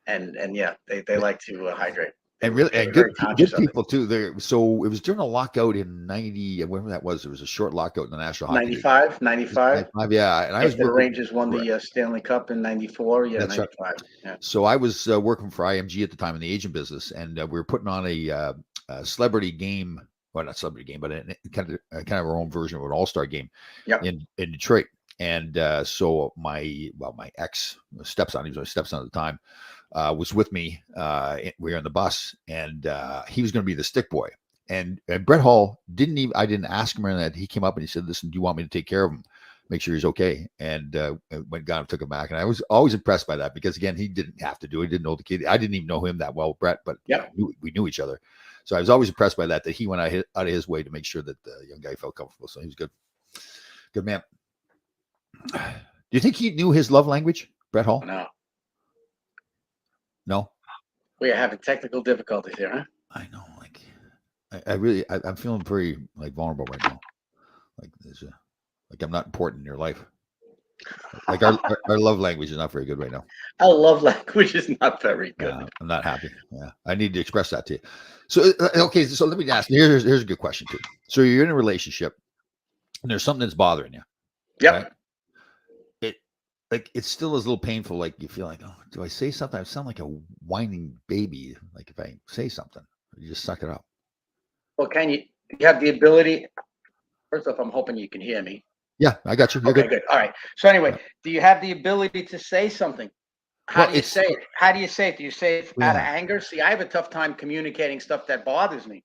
and yeah, they like to hydrate. And really, and good people too. So it was during a lockout in 90, whatever that was. There was a short lockout in the National Hockey League. 95. Yeah, and I was the Rangers won the Stanley Cup in 94. Yeah, that's 95. Right. Yeah. So I was working for IMG at the time in the agent business, and we were putting on a celebrity game. Well, not celebrity game, but kind of our own version of an all-star game in Detroit. And so my ex stepson, he was my stepson at the time, was with me. We were on the bus, and he was going to be the stick boy. And Brett Hull I didn't ask him or that. He came up and he said, "Listen, do you want me to take care of him? Make sure he's okay." And got him, took him back. And I was always impressed by that because, again, he didn't have to do it. He didn't know the kid. I didn't even know him that well, Brett, but we knew each other. So I was always impressed by that he went out of his way to make sure that the young guy felt comfortable. So he was good. Good man. Do you think he knew his love language, Brett Hull? No. We are having technical difficulties here, huh? I know. Like, I'm feeling very vulnerable right now. Like I'm not important in your life. Like our love language is not very good right now. Our love language is not very good. I'm not happy. Yeah, I need to express that to you. So okay, so let me ask. Here's a good question too. So you're in a relationship, and there's something that's bothering you. Yep. Right? It still is a little painful. Like you feel like, oh, do I say something? I sound like a whining baby. Like if I say something, you just suck it up. Well, you have the ability. First off, I'm hoping you can hear me. Yeah, I got you. You're Okay, good. good. All right. So anyway, Yeah. do you have the ability to say something? How Well, do you it's say it? How do you say it? Do you say it out of yeah. anger? See, I have a tough time communicating stuff that bothers me.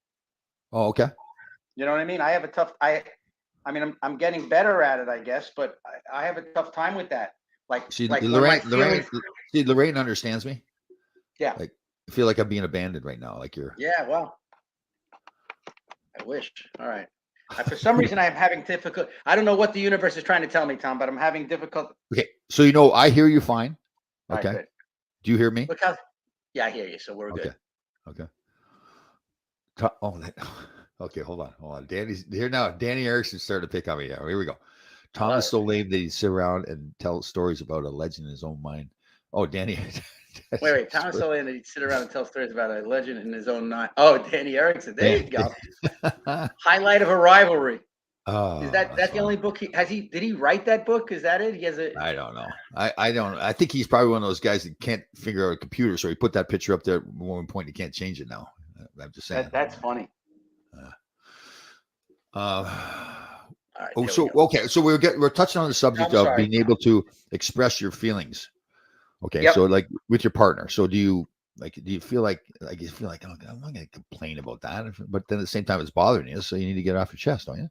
Oh, okay. You know what I mean? I have a tough. I mean, I'm getting better at it, I guess, but I have a tough time with that. See, Like when my feelings. See, Lorraine understands me. Yeah. Like, I feel like I'm being abandoned right now. Like you're. Yeah. Well, I wish. All right. For some reason, I'm having difficult. I don't know what the universe is trying to tell me, Tom, but I'm having difficult. Okay, so I hear you fine. All right, Okay. good. Do you hear me? Look how. Yeah, I hear you. So we're Okay. good. Okay. Oh, okay. Hold on. Danny's here now. Danny Erickson started to pick on me. Yeah, here we go. Tom is so lame that he'd sit around and tell stories about a legend in his own mind. Oh, Danny. Wait. Thomas Solan, he'd sit around and tell stories about a legend in his own night. Oh, Danny Erickson. There you go. Highlight of a rivalry. Oh, Is that's the only book did he write that book? Is that it? He has a. I don't know. I don't. I think he's probably one of those guys that can't figure out a computer, so he put that picture up there at one point. He can't change it now. I'm just saying. That's funny. All right, okay. So we're touching on the subject of being able to express your feelings. Okay. Yep. So like with your partner. So do you feel like oh, I'm not going to complain about that, but then at the same time it's bothering you, so you need to get it off your chest, don't you?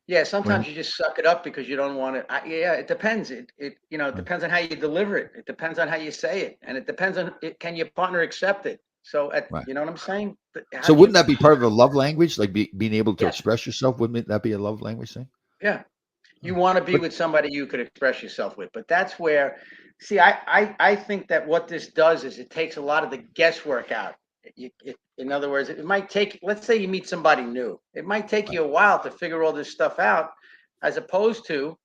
Yeah, sometimes you just suck it up because you don't want it. Yeah, it depends. It depends on how you deliver it. It depends on how you say it, and it depends on can your partner accept it. So, you know what I'm saying? So wouldn't that be part of a love language, like being able to express yourself? Wouldn't that be a love language thing? Yeah, you want to be with somebody you could express yourself with, but that's where. See, I think that what this does is it takes a lot of the guesswork out. In other words, it might take, let's say you meet somebody new. It might take you a while to figure all this stuff out, as opposed to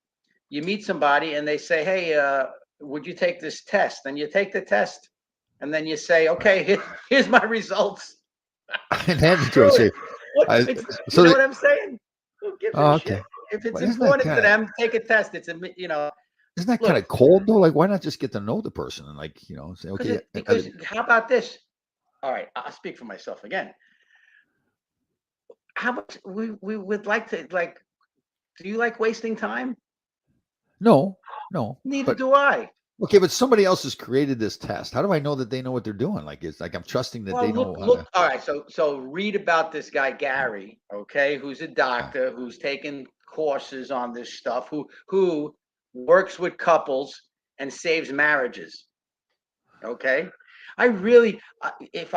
you meet somebody and they say, hey, would you take this test? And you take the test and then you say, okay, here's my results. And hand it to him. Say, you know what I'm saying? Who gives a shit? If it's important to them, take a test. It's Isn't that kind of cold though? Like, why not just get to know the person and say, okay. Because how about this? All right, I'll speak for myself again. How much we would like to do you like wasting time? No. Neither do I. Okay, but somebody else has created this test. How do I know that they know what they're doing? Like it's like I'm trusting that they know. Look. All right, so read about this guy Gary, okay, who's a doctor, who's taken courses on this stuff, who works with couples and saves marriages. Okay, I really, if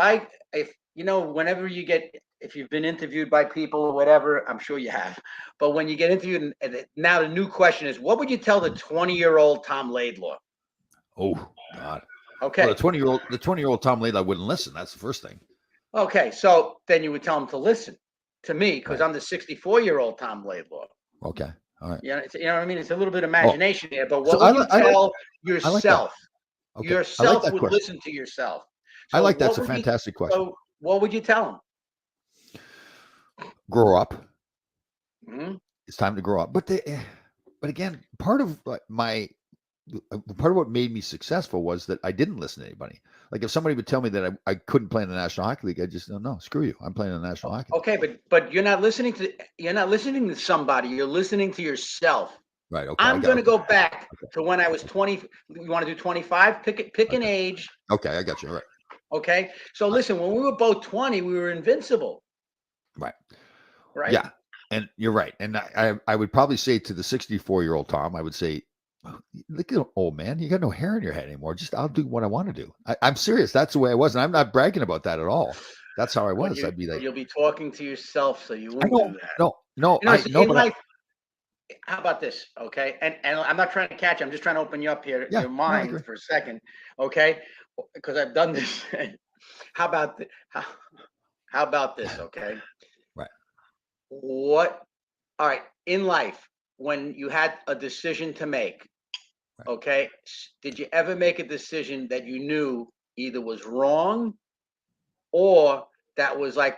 whenever you get, if you've been interviewed by people or whatever, I'm sure you have, but when you get interviewed, and now the new question is, what would you tell the 20-year-old Tom Laidlaw? Oh God. Okay. Well, the 20-year-old Tom Laidlaw wouldn't listen. That's the first thing. Okay, so then you would tell him to listen to me because I'm the 64-year-old Tom Laidlaw. Okay. All right. Yeah, you know what I mean? It's a little bit of imagination there, but what would you tell yourself? Okay. Yourself would listen to yourself. So I like that's a fantastic question. So what would you tell him? Grow up. Mm-hmm. It's time to grow up. But again, part of what made me successful was that I didn't listen to anybody. Like if somebody would tell me that I couldn't play in the National Hockey League, I just no, screw you. I'm playing in the National Hockey League. Okay, but you're not listening to somebody. You're listening to yourself. Right. Okay. I'm going to go back to when I was 20. You want to do 25? Pick an age. Okay, I got you. All right. Okay. So listen, when we were both 20, we were invincible. Right. Right. Yeah. And you're right. And I would probably say to the 64-year-old Tom, I would say, look at old man, you got no hair in your head anymore. Just I'll do what I want to do. I'm serious. That's the way I was. And I'm not bragging about that at all. That's how I was. I'd be like, you'll be talking to yourself, so you won't do that. No. How about this? Okay. And I'm not trying to catch you. I'm just trying to open you up here, your mind for a second. Okay. Because I've done this. How about this? Okay. Right. All right. In life, when you had a decision to make, okay, did you ever make a decision that you knew either was wrong or that was like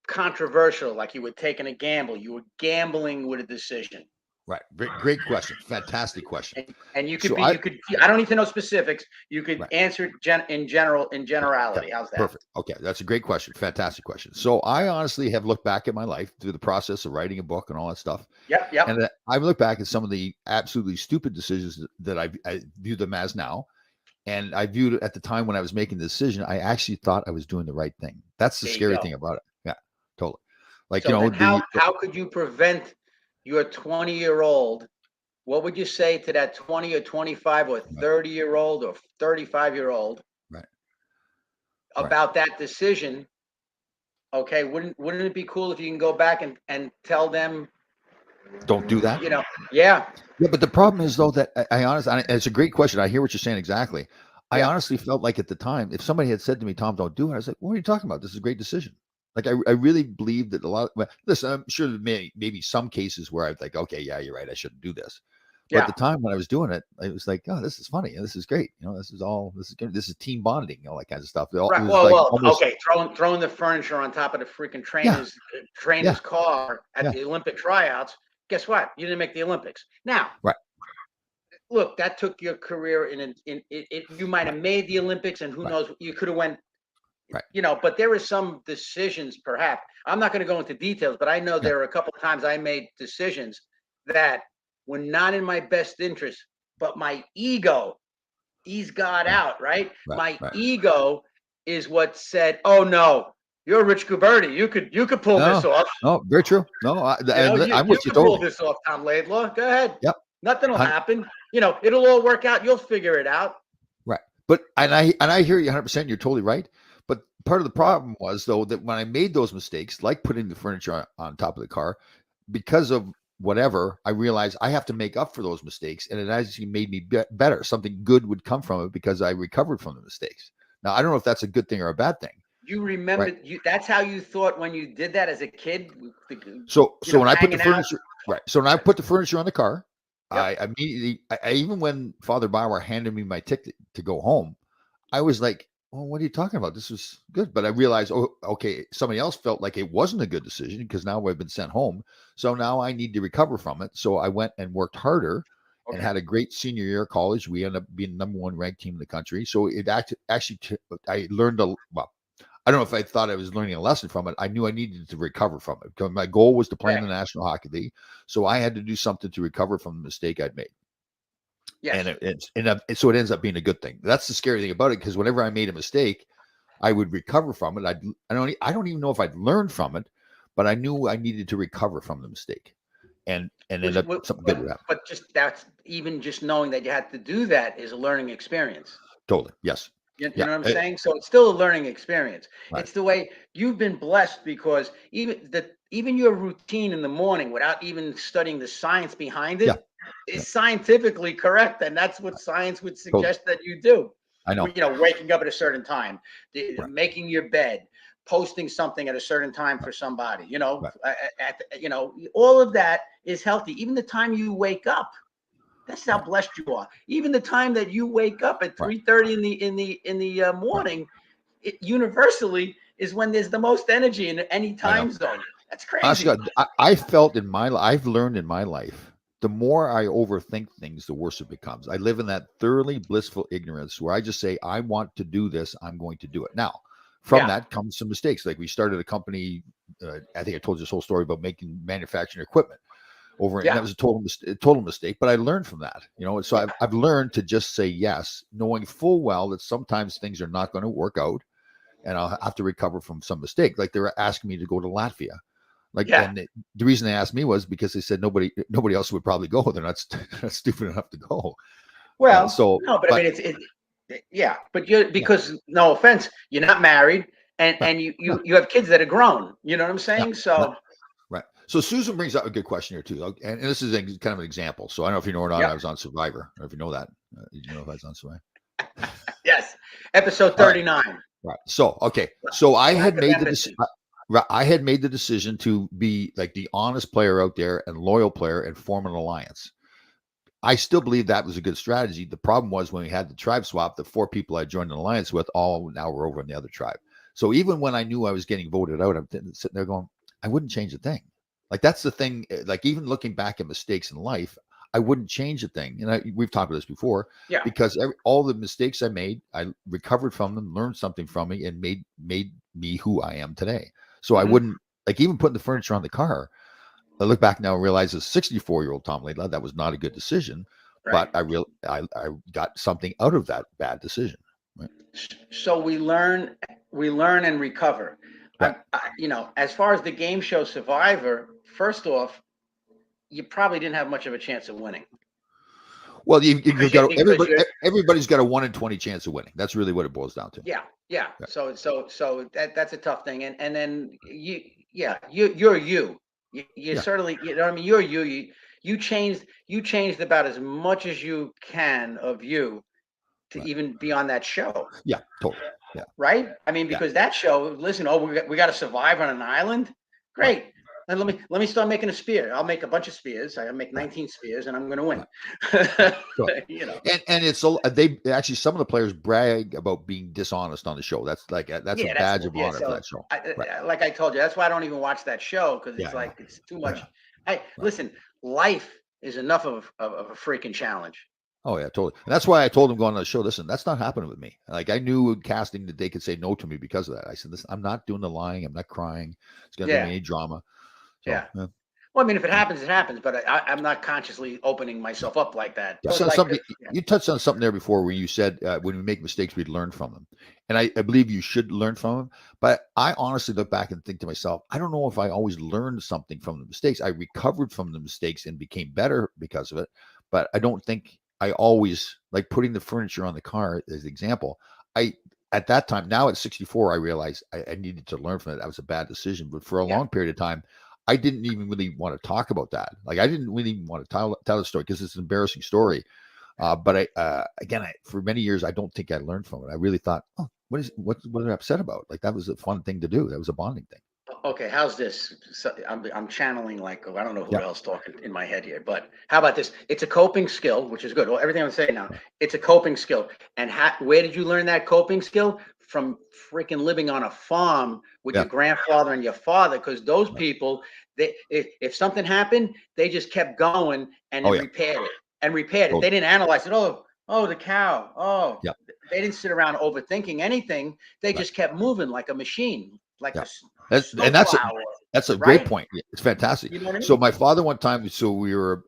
controversial, like you were taking a gamble, you were gambling with a decision? Right. Great question. Fantastic question. And you could So you could, I don't need to know specifics. You could Right. answer in generality. How's that? Perfect. Okay, that's a great question. Fantastic question. So I honestly have looked back at my life through the process of writing a book and all that stuff, Yep. Yep. and I've looked back at some of the absolutely stupid decisions that I view them as now. And I viewed it at the time when I was making the decision, I actually thought I was doing the right thing. That's the There you scary go. thing about it. Yeah, totally. Like, So then how could you prevent your 20-year-old? What would you say to that 20 or 25 or 30-year-old or 35-year-old Right. about that decision? Okay, wouldn't it be cool if you can go back and tell them, Don't do that. Yeah. Yeah, but the problem is though that I honestly, it's a great question. I hear what you're saying exactly. I Yeah. honestly felt like at the time, if somebody had said to me, "Tom, don't do it," I was like, "What are you talking about? This is a great decision." Like I really believe that a lot. Well, listen, I'm sure there maybe some cases where I'd like, okay, yeah, you're right, I shouldn't do this. But at Yeah. the time when I was doing it, it was like, oh, this is funny. This is great. This is good. This is team bonding, all that kind of stuff. It Right. was Well, like well, almost, okay. Throwing the furniture on top of the freaking trainer's car at yeah, the Olympic tryouts. Guess what? You didn't make the Olympics. Now, right, look, that took your career in it. You might have right, made the Olympics, and who right, knows, you could have went. right. But there were some decisions, perhaps. I'm not going to go into details, but I know Yeah, there were a couple of times I made decisions that were not in my best interest, but my ego ease God yeah, out, right? right, My right. ego is what said, "Oh no, you're Rich Guberti. You could pull this No, off. no, very true. No, I'm You with you can pull totally. this off, Tom Laidlaw. Go ahead. Yep. Nothing will hun- happen. It'll all work out. You'll figure it out." Right. But I hear you 100%. You're totally right. But part of the problem was though that when I made those mistakes, like putting the furniture on top of the car, because of whatever, I realized I have to make up for those mistakes, and it actually made me better. Something good would come from it because I recovered from the mistakes. Now I don't know if that's a good thing or a bad thing. You remember Right. that's how you thought when you did that as a kid. So when I put the Hanging out. furniture right, so when I put the furniture on the car, Yep. I immediately, even when Father Bauer handed me my ticket to go home, I was like, "Well, what are you talking about? This was good." But I realized, oh, okay, somebody else felt like it wasn't a good decision because now I've been sent home. So now I need to recover from it. So I went and worked harder and Okay. had a great senior year of college. We ended up being the #1 ranked team in the country. So it actually, I learned well, I don't know if I thought I was learning a lesson from it. I knew I needed to recover from it because my goal was to play in the National Hockey League. So I had to do something to recover from the mistake I'd made. Yes. And so it ends up being a good thing. That's the scary thing about it, because whenever I made a mistake, I would recover from it. I don't even know if I'd learned from it, but I knew I needed to recover from the mistake, and end up something good would happen. But that's even just knowing that you had to do that is a learning experience. Totally, yes, You yeah, know what I'm saying? So it's still a learning experience. right, It's the way you've been blessed, because even your routine in the morning, without even studying the science behind yeah, it, is scientifically correct, and that's what science would totally. suggest that you do. I know, Waking up at a certain time, right, making your bed, posting something at a certain time for somebody. right, All of that is healthy. Even the time you wake up, that's how right, blessed you are. Even the time that you wake up at right, 3:30 in the right. morning, it universally is when there's the most energy in any I know. time zone. That's Honestly, crazy. I felt in my life, I've learned in my life, the more I overthink things, the worse it becomes. I live in that thoroughly blissful ignorance where I just say, I want to do this, I'm going to do it. Now, from Yeah. that comes some mistakes. Like we started a company, I think I told you this whole story about manufacturing equipment over, and Yeah. that was a total mistake, but I learned from that, so I've learned to just say yes, knowing full well that sometimes things are not going to work out and I'll have to recover from some mistake. Like they were asking me to go to Latvia. Yeah. And the reason they asked me was because they said nobody else would probably go. They're not stupid enough to go. Well, So, no, but I mean, yeah, but because no offense, you're not married, right, and you have kids that are grown. You know what I'm saying? yeah, So right. So Susan brings up a good question here too, and this is kind of an example. So I don't know if you know or not. yeah, I was on Survivor. Or if you know that, you know if I was on Survivor. yes, episode All right. 39. Right. So okay. So I had made the Empathy. decision. I had made the decision to be like the honest player out there and loyal player and form an alliance. I still believe that was a good strategy. The problem was when we had the tribe swap, the 4 people I joined an alliance with all now were over in the other tribe. So even when I knew I was getting voted out, I'm sitting there going, I wouldn't change a thing. Like that's the thing. Like even looking back at mistakes in life, I wouldn't change a thing. And we've talked about this before Yeah. because all the mistakes I made, I recovered from them, learned something from me, and made me who I am today. So I Mhm. wouldn't like even putting the furniture on the car. I look back now and realize as 64-year-old Tom Laidlaw, that was not a good decision. Right. But I got something out of that bad decision. Right. So we learn and recover. Right. As far as the game show Survivor, first off, you probably didn't have much of a chance of winning. Well, you've got Because everybody's got a 1 in 20 chance of winning. That's really what it boils down to. yeah. Yeah. So that's a tough thing, and then you're you. You Yeah. certainly, you know what I mean. You're you. You changed about as much as you can of you to Right. even be on that show. Yeah, totally. Yeah. Right? I mean, Yeah. because that show, listen, we got to survive on an island. Right. Great. And let me start making a spear. I'll make a bunch of spears. I'll make Right. 19 spears, and I'm going to win. Right. Sure. You know. And it's they actually some of the players brag about being dishonest on the show. That's like that's a badge of honor for that show. Right. Like I told you, that's why I don't even watch that show because Yeah, it's I like know. it's too much. Right. Listen, life is enough of a freaking challenge. Oh yeah, totally. And that's why I told him going on the show, listen, that's not happening with me. Like I knew casting that they could say no to me because of that. I said, listen, I'm not doing the lying. I'm not crying. It's going to be any drama. So, Yeah. Well, I mean, if it happens, it happens. But I'm not consciously opening myself up like that. So you touched on something there before where you said when we make mistakes, we'd learn from them. And I believe you should learn from them. But I honestly look back and think to myself, I don't know if I always learned something from the mistakes. I recovered from the mistakes and became better because of it. But I don't think I always like putting the furniture on the car as an example. At that time, now at 64, I realized I needed to learn from it. That was a bad decision. But for a long period of time, I didn't even really want to talk about that. Like I didn't really want to tell the story because it's an embarrassing story. But for many years, I don't think I learned from it. I really thought, oh, what are they upset about? Like that was a fun thing to do. That was a bonding thing. Okay, how's this? So I'm channeling like I don't know who Yeah. else talking in my head here, but how about this? It's a coping skill, which is good. Well, everything I'm saying now, it's a coping skill. And where did you learn that coping skill? From freaking living on a farm with your grandfather and your father, because those people, if something happened, they just kept going and repaired it and repaired it. They didn't analyze it. Oh, the cow. Oh, they didn't sit around overthinking anything. They just kept moving like a machine, like a that's a great point. It's fantastic. You know what I mean? So my father one time, so we were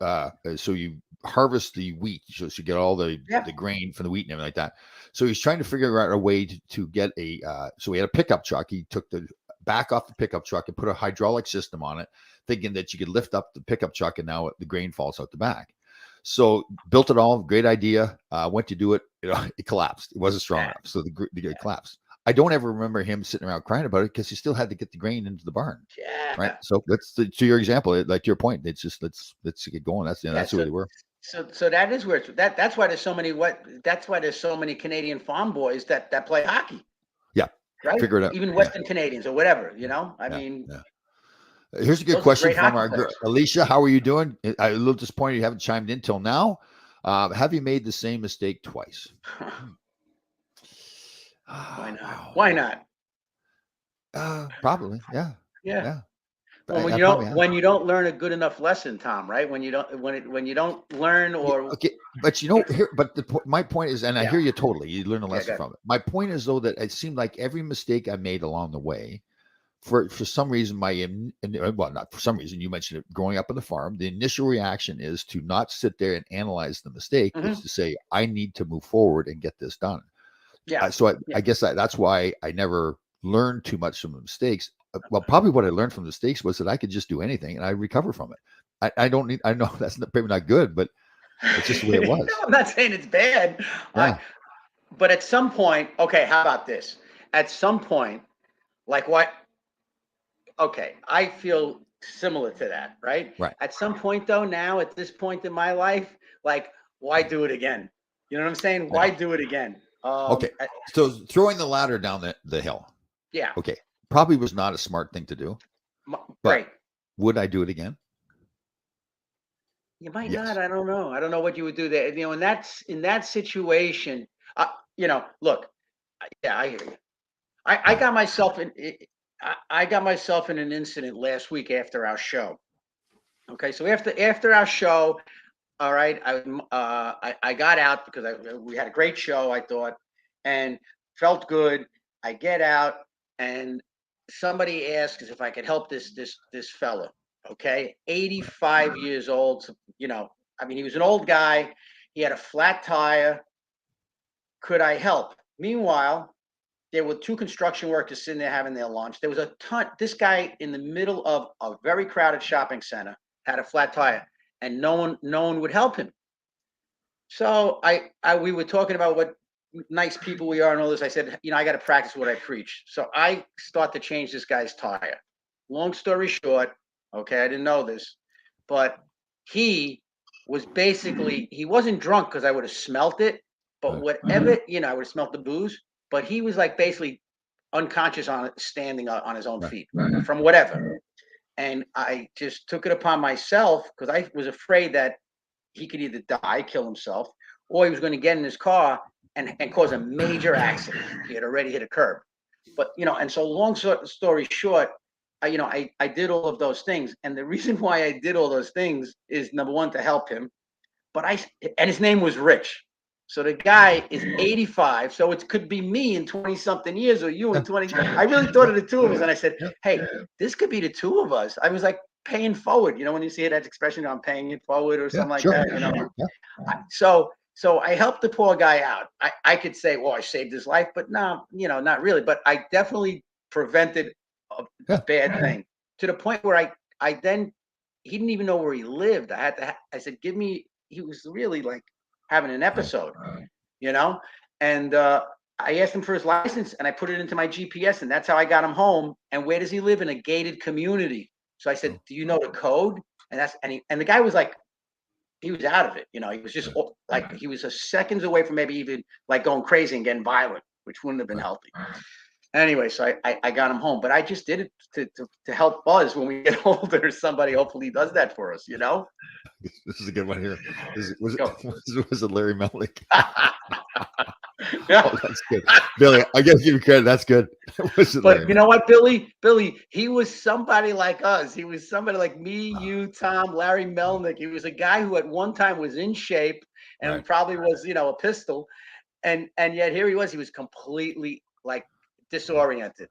so you harvest the wheat, so you get all the grain from the wheat and everything like that. So he's trying to figure out a way to get a so we had a pickup truck. He took the back off the pickup truck and put a hydraulic system on it, thinking that you could lift up the pickup truck and now the grain falls out the back. So built it all, great idea. Went to do it, it collapsed. It wasn't strong enough, so the collapsed. I don't ever remember him sitting around crying about it because he still had to get the grain into the barn. Yeah. Right. So that's to your example, like to your point. It's just let's get going. That's where they were. So that is where that's why there's so many that's why there's so many Canadian farm boys that play hockey. Yeah. Right. Figure it out. Even Western Canadians or whatever. I mean. Here's a good question from our girl, Alicia. How are you doing? I'm a little disappointed you haven't chimed in till now. Have you made the same mistake twice? Why not? Wow. Why not? Probably. Yeah. Well, when you don't learn a good enough lesson, Tom, right? When you don't learn okay, but my point is, and I hear you totally. You learn a lesson from it. My point is though that it seemed like every mistake I made along the way, for some reason, not for some reason, you mentioned it, growing up on the farm, the initial reaction is to not sit there and analyze the mistake. It's to say, I need to move forward and get this done. Yeah. I guess that's why I never learned too much from the mistakes. Well, probably what I learned from the mistakes was that I could just do anything and I recover from it. I know that's maybe not good, but it's just the way it was. No, I'm not saying it's bad. Yeah. But at some point, okay, how about this? At some point, like what? Okay, I feel similar to that, right? Right. At some point, though, now at this point in my life, like, why do it again? You know what I'm saying? Why do it again? Okay. So throwing the ladder down the hill. Yeah. Okay. Probably was not a smart thing to do. But would I do it again? You might not. I don't know. I don't know what you would do there. In that situation, look, I hear you. I got myself in an incident last week after our show. Okay, so after our show, all right, I got out because we had a great show, I thought, and felt good. I get out, and somebody asks if I could help this fella. Okay, 85 years old. You know, I mean, he was an old guy. He had a flat tire. Could I help? Meanwhile, there were two construction workers sitting there having their lunch. There was a ton. This guy in the middle of a very crowded shopping center had a flat tire, and no one would help him. So we were talking about what nice people we are and all this. I said, I got to practice what I preach. So I start to change this guy's tire. Long story short, okay, I didn't know this, but he he wasn't drunk because I would have smelt it, but whatever, I would have smelt the booze, but he was like basically unconscious standing on his own feet from whatever. And I just took it upon myself because I was afraid that he could either die, kill himself, or he was going to get in his car and cause a major accident. He had already hit a curb. But, and so long story short, I did all of those things. And the reason why I did all those things is, number one, to help him. And his name was Rich. So the guy is 85. So it could be me in 20 something years or you in 20. I really thought of the two of us. And I said, hey, this could be the two of us. I was like, paying forward, when you see that expression, I'm paying it forward or something like that, So I helped the poor guy out. I could say, well, I saved his life, but no, not really. But I definitely prevented a bad thing to the point where he didn't even know where he lived. I said, he was really like having an episode, and I asked him for his license and I put it into my GPS, and that's how I got him home. And where does he live? In a gated community. So I said, do you know the code? And the guy was like, he was out of it. He was just like, he was a seconds away from maybe even like going crazy and getting violent, which wouldn't have been healthy. Anyway, so I got him home, but I just did it to help Buzz when we get older. Somebody hopefully does that for us, This is a good one here. Was it Larry Melnick? Yeah. Oh, that's good, Billy. I gotta give you credit. That's good. But you know what, Billy, he was somebody like us. He was somebody like me, you, Tom, Larry Melnick. He was a guy who at one time was in shape and probably was, a pistol, and yet here he was. He was completely like disoriented.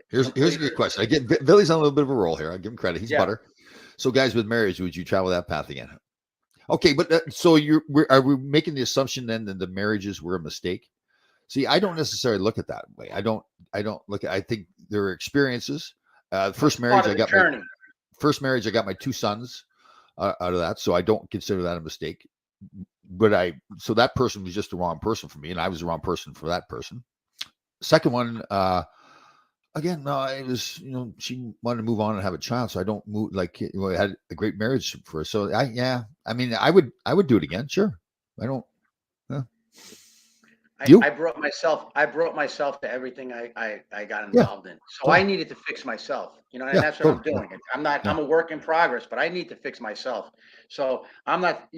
Here's a good question. I get Billy's on a little bit of a roll here. I give him credit. He's butter. So, guys, with marriage, would you travel that path again? Okay, but so are we making the assumption then that the marriages were a mistake? See, I don't necessarily look at that way. I don't look at. I think there are experiences. First marriage, I got my two sons out of that, so I don't consider that a mistake. But so that person was just the wrong person for me, and I was the wrong person for that person. Second one, again, no, it was, she wanted to move on and have a child, so I don't move like, I had a great marriage for her. So I mean, I would do it again. Sure. I don't. I brought myself to everything I got involved in. So I needed to fix myself, and that's what I'm doing. I'm a work in progress, but I need to fix myself. So I'm not,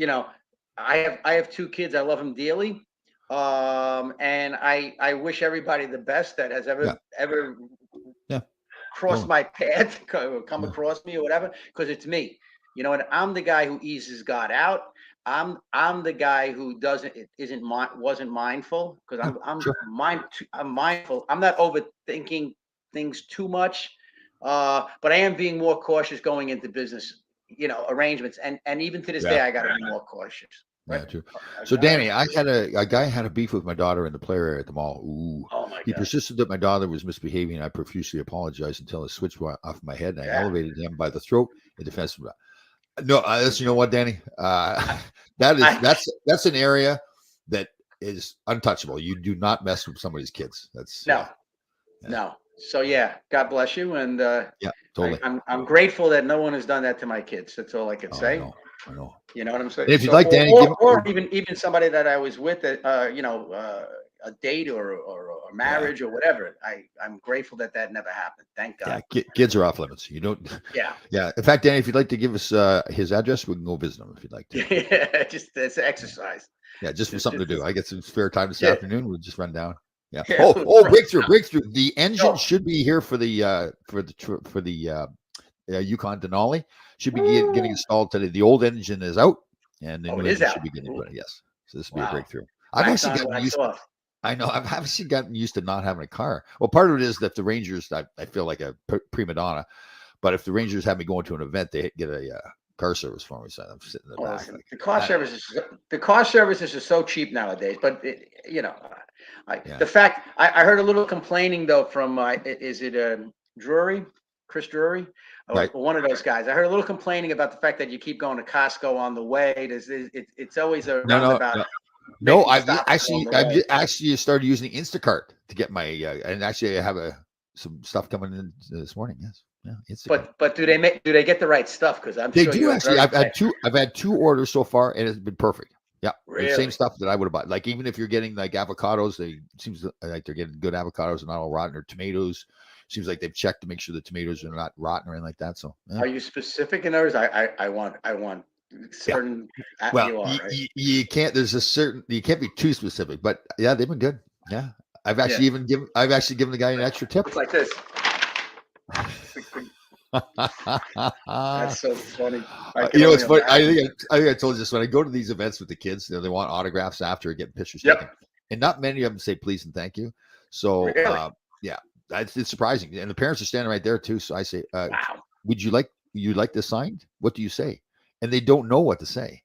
I have two kids. I love them dearly. And I wish everybody the best that has ever crossed my path, come across me or whatever, because it's me, and I'm the guy who eases God out. I'm the guy who wasn't mindful, because I'm mindful. I'm not overthinking things too much, but I am being more cautious going into business, arrangements, and even to this day I got to be more cautious. Right. Yeah, true. So, Danny, I had a guy had a beef with my daughter in the play area at the mall. Ooh. Oh my God. He persisted that my daughter was misbehaving, and I profusely apologized until a switch went off my head, and I elevated him by the throat in defense of that. No, you know what, Danny? That's an area that is untouchable. You do not mess with somebody's kids. That's no. So God bless you, and totally. I'm grateful that no one has done that to my kids. That's all I can say. I know. You know what I'm saying? And if you'd like, Danny, or even somebody that I was with, a date or a marriage or whatever. I'm grateful that never happened. Thank God. Yeah, kids are off limits. You don't. Yeah. In fact, Danny, if you'd like to give us his address, we can go visit him if you'd like to. Yeah, just it's an exercise. Yeah, just for something to do. I get some spare time this afternoon. We'll just run down. Yeah. Oh, breakthrough. The engine should be here for the Yukon Denali should be getting installed today. The old engine is out, and the Oh, new it is engine out. should be getting Ooh, put in. Yes, so this will be a wow. breakthrough. I've Wax actually on, gotten wax used. off. I know I've actually gotten used to not having a car. Well, part of it is that the Rangers, I feel like a prima donna, but if the Rangers have me going to an event, they get a car service for me, so I'm sitting in the Oh, back. listen, Like, the car services are so cheap nowadays. But Yeah. the fact I heard a little complaining though from is it Drury, Chris Drury, or Right. one of those guys. I heard a little complaining about the fact that you keep going to Costco on the way. It's always a No, roundabout. no. Making stops along the way. Actually started using Instacart to get my and actually I have some stuff coming in this morning. Yes, yeah, Instacart. But do they get the right stuff? Because I'm They sure do you're actually. very I've had two orders so far, and it's been perfect. Yeah, the same really. stuff that I would have bought. Like even if you're getting like avocados, seems like they're getting good avocados and not all rotten, or tomatoes. Seems like they've checked to make sure the tomatoes are not rotten or anything like that. So yeah. Are you specific in those? I want certain. Well, You are right. you can't. There's a certain. You can't be too specific, but yeah, they've been good. Yeah, I've actually given the guy an extra tip. It's like this. That's so funny. It's funny. I think I told you this when I go to these events with the kids. They want autographs after getting pictures taken, and not many of them say please and thank you. So Really? yeah, it's surprising, and the parents are standing right there too. So I say, Wow. would you like this signed? What do you say? And they don't know what to say.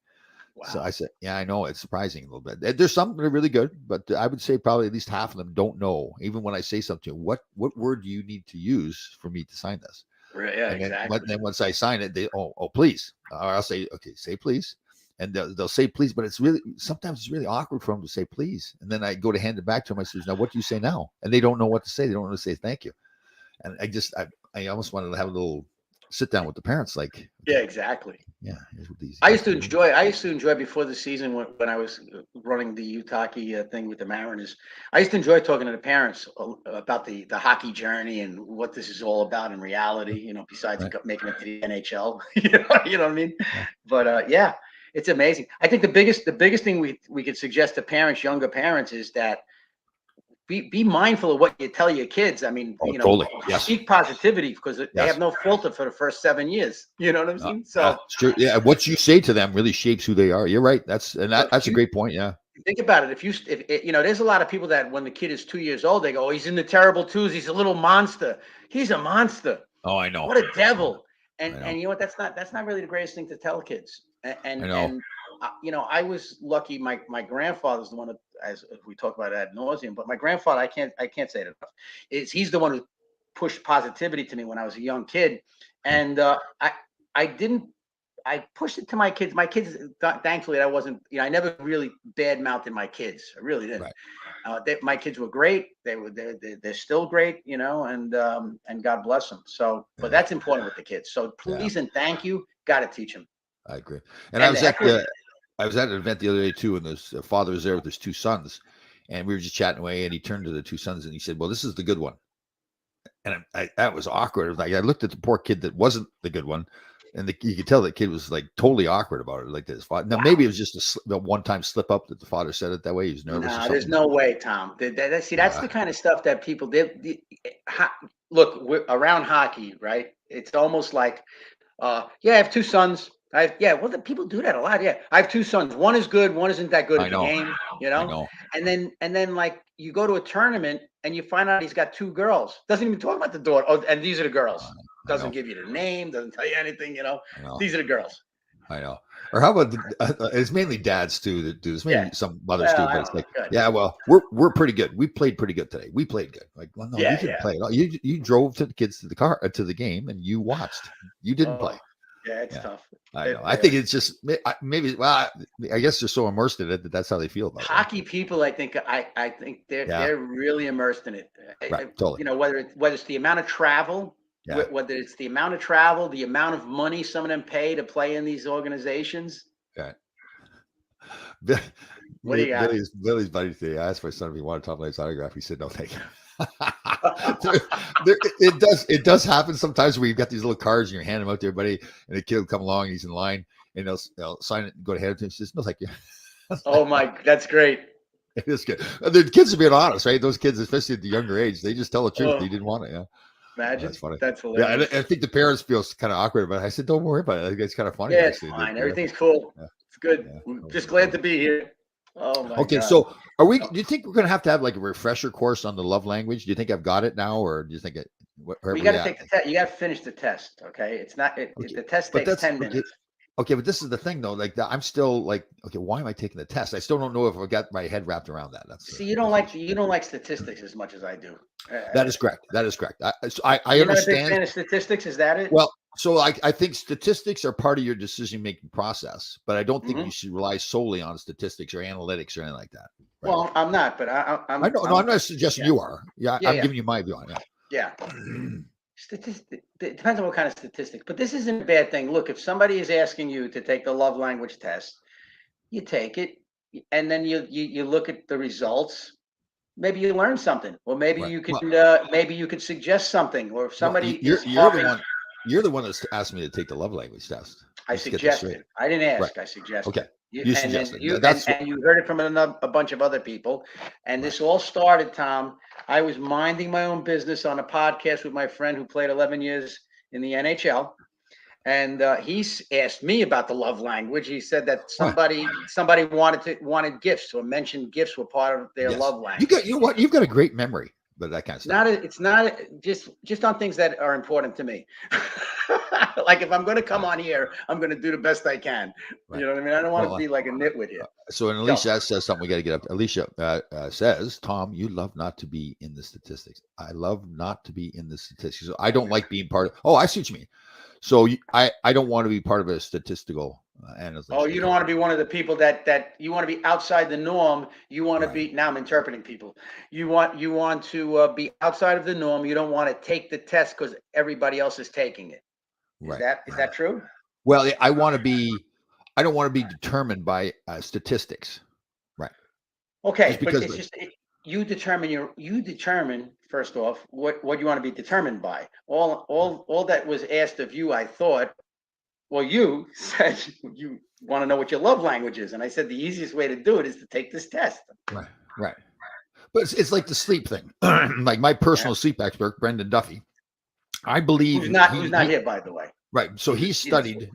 Wow. So I said, yeah, I know it's surprising a little bit. There's some that are really good, but I would say probably at least half of them don't know. Even when I say something, what word do you need to use for me to sign this? Yeah, And exactly. then once I sign it, they please, or I'll say okay, say please, and they'll say please, but sometimes it's really awkward for them to say please, and then I go to hand it back to them. I say, now what do you say now? And they don't know what to say. They don't want to say thank you, and I almost wanted to have a little sit down with the parents, like Yeah, exactly. yeah. Here's what these I used to enjoy before the season when I was running the Utah thing with the Mariners. I used to enjoy talking to the parents about the hockey journey and what this is all about in reality. Besides making it to the NHL, you know what I mean. Yeah. But yeah, it's amazing. I think the biggest thing we could suggest to parents, younger parents, is that be mindful of what you tell your kids. I mean, totally. Yes. Seek positivity because they have no filter for the first 7 years. You know what I'm saying? So it's true. Yeah, what you say to them really shapes who they are. You're right. That's a great point. Yeah. Think about it. If there's a lot of people that when the kid is 2 years old, they go, "Oh, he's in the terrible twos. He's a little monster. He's a monster. Oh, I know. What a devil." And you know what? That's not really the greatest thing to tell kids. And I was lucky. My grandfather's the one that, as we talk about ad nauseum, but my grandfather, I can't say it enough. He's the one who pushed positivity to me when I was a young kid, and I pushed it to my kids. My kids, thankfully, I wasn't. I never really badmouthed my kids. I really didn't. Right. My kids were great. They're still great. And God bless them. So, but that's important with the kids. So please and thank you. Got to teach them. I agree. And I was at an event the other day too, and this father was there with his two sons, and we were just chatting away, and he turned to the two sons and he said, "Well, this is the good one." And that was awkward. It was like I looked at the poor kid that wasn't the good one, and you could tell the kid was like totally awkward about it, like this. Now maybe it was just a one-time slip up that the father said it that way. He was nervous. No, there's no way, Tom. That's the kind of stuff that people look around hockey, right? It's almost like, I have two sons. The people do that a lot. Yeah, I have two sons. One is good. One isn't that good at the game. I know. And then like you go to a tournament and you find out he's got two girls. Doesn't even talk about the daughter. Oh, and these are the girls. Doesn't give you the name. Doesn't tell you anything. These are the girls. I know. Or how about it's mainly dads too that do this. Maybe some mothers too, but it's like, well, we're pretty good. We played pretty good today. We played good. Like, well, no, you didn't play at all. You drove to the kids to the game and you watched. You didn't play. Yeah, it's tough. I know. I think it's just maybe. Well, I guess they're so immersed in it that's how they feel about it. Hockey people, I think they're really immersed in it. Right, totally. Whether it's the amount of travel, whether it's the amount of travel, the amount of money some of them pay to play in these organizations. Right. What do you got? Billy's buddy today asked my son if he wanted Tom Lane's autograph. He said no, thank you. It does happen sometimes where you've got these little cards and you're handing them out to everybody, and the kid will come along and he's in line and they'll sign it and go ahead of him. He says, no, thank you. Oh my, that's great. It is good. The kids are being honest, right? Those kids, especially at the younger age, they just tell the truth. They didn't want it. Yeah. Imagine. That's funny. That's Yeah, and hilarious. I think the parents feel kind of awkward about it. I said, "Don't worry about it. I think it's kind of funny, Yeah, it's actually." fine. Yeah, Everything's cool. yeah, It's good. yeah. We're just glad to be here. Oh my Okay, God. so are we? Oh. Do you think we're going to have like a refresher course on the love language? Do you think I've got it now, or do you think it? Where Well, are you we got to at? take the test. You got to finish the test. Okay. It's not, Okay, the test but takes that's 10 okay. minutes. Okay, but this is the thing, though. Like, I'm still like, okay, why am I taking the test? I still don't know if I got my head wrapped around that. See, you don't like statistics as much as I do. That is correct. That is correct. I You're not a big understand. fan of statistics. Is that it? Well, so I think statistics are part of your decision making process, but I don't think Mhm. you should rely solely on statistics or analytics or anything like that. Right? Well, I'm not, but I know. No, I'm not suggesting yeah. you are. Yeah, Yeah, I'm yeah. giving you my view on it. Yeah. Statistic. It depends on what kind of statistic, but this isn't a bad thing. Look, if somebody is asking you to take the love language test, you take it, and then you look at the results. Maybe you learn something, or maybe Right. you could Well, maybe you could suggest something, or if somebody you're is you're the having, one. You're the one that's asked me to take the love language test. I Let's get this straight. suggested. I didn't Right. ask. I suggested. Okay. You And then suggested. That's you heard it from a bunch of other people. And right. this all started, Tom. I was minding my own business on a podcast with my friend who played 11 years in the NHL. And he's asked me about the love language. He said that somebody wanted gifts, or mentioned gifts were part of their Yes. love language. You know what? You've got a great memory, but that kind of stuff. It's not just on things that are important to me. Like if I'm going to come on here, I'm going to do the best I can. Right. You know what I mean? I don't want Well, to be like a nitwit here. So, and Alicia says something we got to get up. Alicia says, Tom, you love not to be in the statistics. I love not to be in the statistics. So I don't like being part of. Oh, I see what you mean. So I don't want to be part of a statistical analysis. Oh, you don't want to be one of the people that you want to be outside the norm. You want to be, now I'm interpreting people. You want to be outside of the norm. You don't want to take the test because everybody else is taking it. Is that true? Well, I don't want to be determined by statistics. Right. Okay, but it's just you determine first off what you want to be determined by. All that was asked of you, I thought. Well, you said you want to know what your love language is, and I said the easiest way to do it is to take this test. Right. But it's like the sleep thing. Like my personal sleep expert, Brendan Duffy. I believe who's not here, by the way. Right. So he studied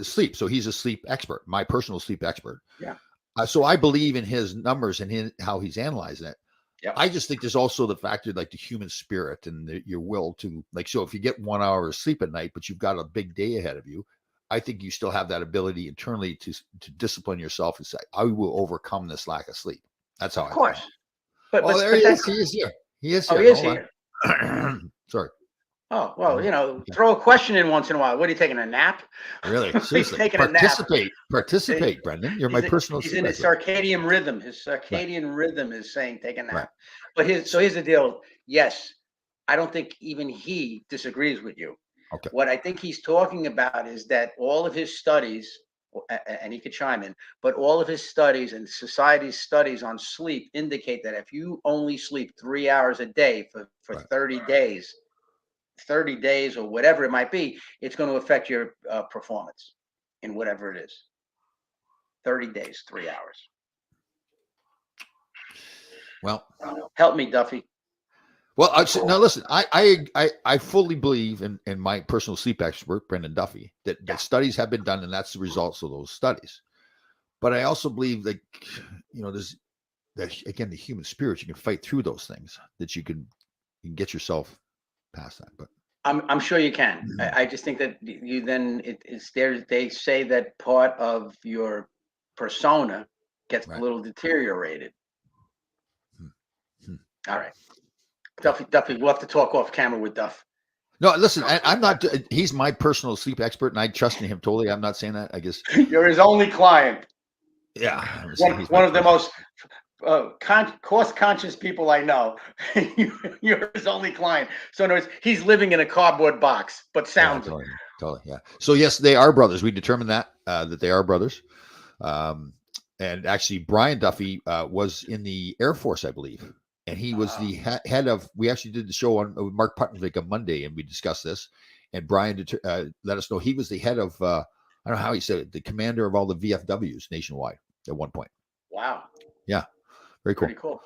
sleep. So he's a sleep expert, my personal sleep expert. Yeah. So I believe in his numbers and how he's analyzing it. Yeah. I just think there's also the factor like the human spirit and your will to like. So if you get 1 hour of sleep at night, but you've got a big day ahead of you, I think you still have that ability internally to discipline yourself and say, I will overcome this lack of sleep. That's how. Of course. But there he is. He is here. He is here. Oh, he is here. Sorry. Oh, well, throw a question in once in a while. What are you taking, a nap? Really? Seriously. Taking a nap. Participate, Brendan. You're my personal. He's in his circadian rhythm. His circadian rhythm is saying take a nap. Right. But here's the deal. Yes, I don't think even he disagrees with you. Okay. What I think he's talking about is that all of his studies, and he could chime in, but all of his studies and society's studies on sleep indicate that if you only sleep 3 hours a day for 30 days or whatever it might be, it's going to affect your performance in whatever it is. 30 days, 3 hours. Well, help me, Duffy. Well, now listen, I fully believe in my personal sleep expert, Brendan Duffy, that studies have been done and that's the results of those studies. But I also believe that, there's that, again, the human spirit, you can fight through those things, that you can get yourself past that. But I'm sure you can. I just think that you then it's there. They say that part of your persona gets a little deteriorated. All right. Duffy, we'll have to talk off camera with Duff. No, listen, I'm not. He's my personal sleep expert, and I trust in him totally. I'm not saying that. I guess you're his only client. Yeah, one of the most cost-conscious people I know. You're his only client. So in other words, he's living in a cardboard box, but sounds totally. Yeah. So yes, they are brothers. We determined that they are brothers. And actually, Brian Duffy was in the Air Force, I believe. And he was the head of, we actually did the show on with Mark Puttenvik on Monday, and we discussed this. And Brian let us know he was the head of, I don't know how he said it, the commander of all the VFWs nationwide at one point. Wow. Yeah. Very cool. Pretty cool.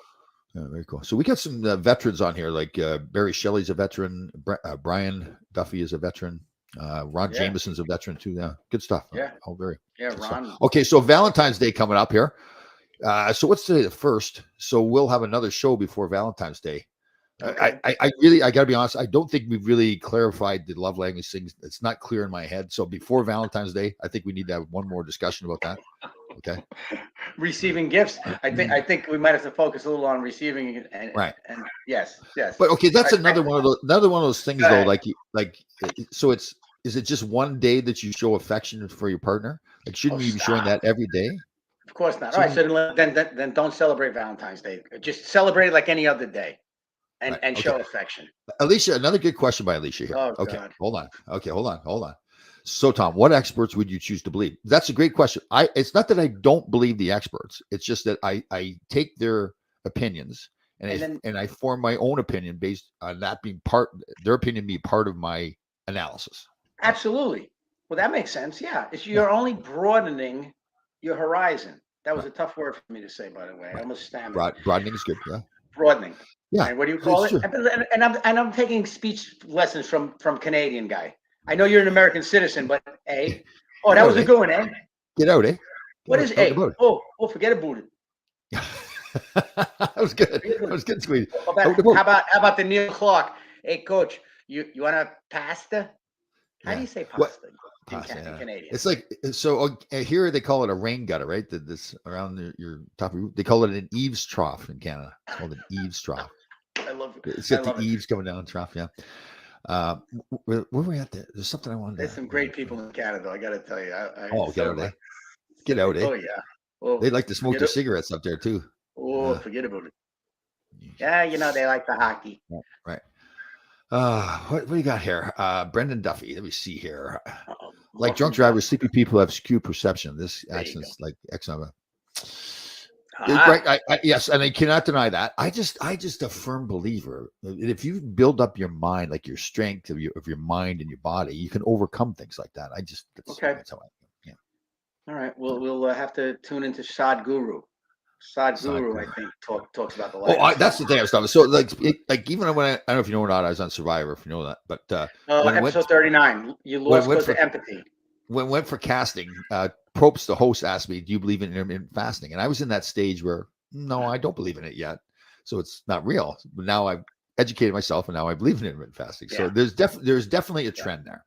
Yeah, very cool. So we got some veterans on here, like Barry Shelley's a veteran, Brian Duffy is a veteran, Ron Yeah. Jameson's a veteran too. Yeah, good stuff. Yeah. Oh, very. Yeah, good stuff. Ron. Okay, so Valentine's Day coming up here. So what's today? The 1st. So we'll have another show before Valentine's Day. Okay. I gotta be honest. I don't think we've really clarified the love language things. It's not clear in my head. So before Valentine's Day, I think we need to have one more discussion about that. Okay. Receiving gifts. I think we might have to focus a little on receiving and Right. And yes. But okay, that's I- another one of those things Go though. ahead. So is it just one day that you show affection for your partner? Like, shouldn't you be showing stop. that every day? Of course not. All right. So then don't celebrate Valentine's Day. Just celebrate it like any other day, and Right, show okay. affection. Alicia, another good question by Alicia here. Oh, Okay, God. hold on. Okay, hold on. So, Tom, what experts would you choose to believe? That's a great question. It's not that I don't believe the experts. It's just that I take their opinions and I form my own opinion based on that being their opinion being part of my analysis. Absolutely. Well, that makes sense. Yeah, you're only broadening your horizon. That was a tough word for me to say, by the way. I almost stammered. Broadening is good. Yeah. Broadening. Yeah. And what do you call it? True. And I'm taking speech lessons from Canadian guy. I know you're an American citizen, but that was a good one, eh? Get out, eh? What is a? Oh, forget about it. That was good. That was good, sweetie. How about the Neil Clark? Hey, coach, you want a pasta? How do you say pasta? In Canadian. It's like, so here they call it a rain gutter, right? This around your top of your roof. They call it an eaves trough in Canada. It's called an eaves trough. I love it. It's got the eaves coming down trough. Yeah. Where were we at there? There's something I wanted There's some great people in Canada. I got to tell you. Get out, eh? Oh yeah. Well, they like to smoke their cigarettes up there too. Oh, forget about it. Yeah, they like the hockey. Right. What do you got here? Brendan Duffy. Let me see here. Like drunk drivers, sleepy people have skewed perception. This accent's like excellent. Right. Yes, and I cannot deny that. I just a firm believer that if you build up your mind, like your strength of your mind and your body, you can overcome things like that. That's how I feel. Yeah. All right. We'll have to tune into Sadhguru. Sadhguru, I think, talks about the life. Oh, that's the thing I was talking about. So, like even when I don't know if you know or not, I was on Survivor, if you know that. But episode 39, you lost because of empathy. When I went for casting, Probst, the host, asked me, "Do you believe in intermittent fasting?" And I was in that stage where, no, I don't believe in it yet. So it's not real. But now I've educated myself, and now I believe in intermittent fasting. Yeah. So there's definitely a trend there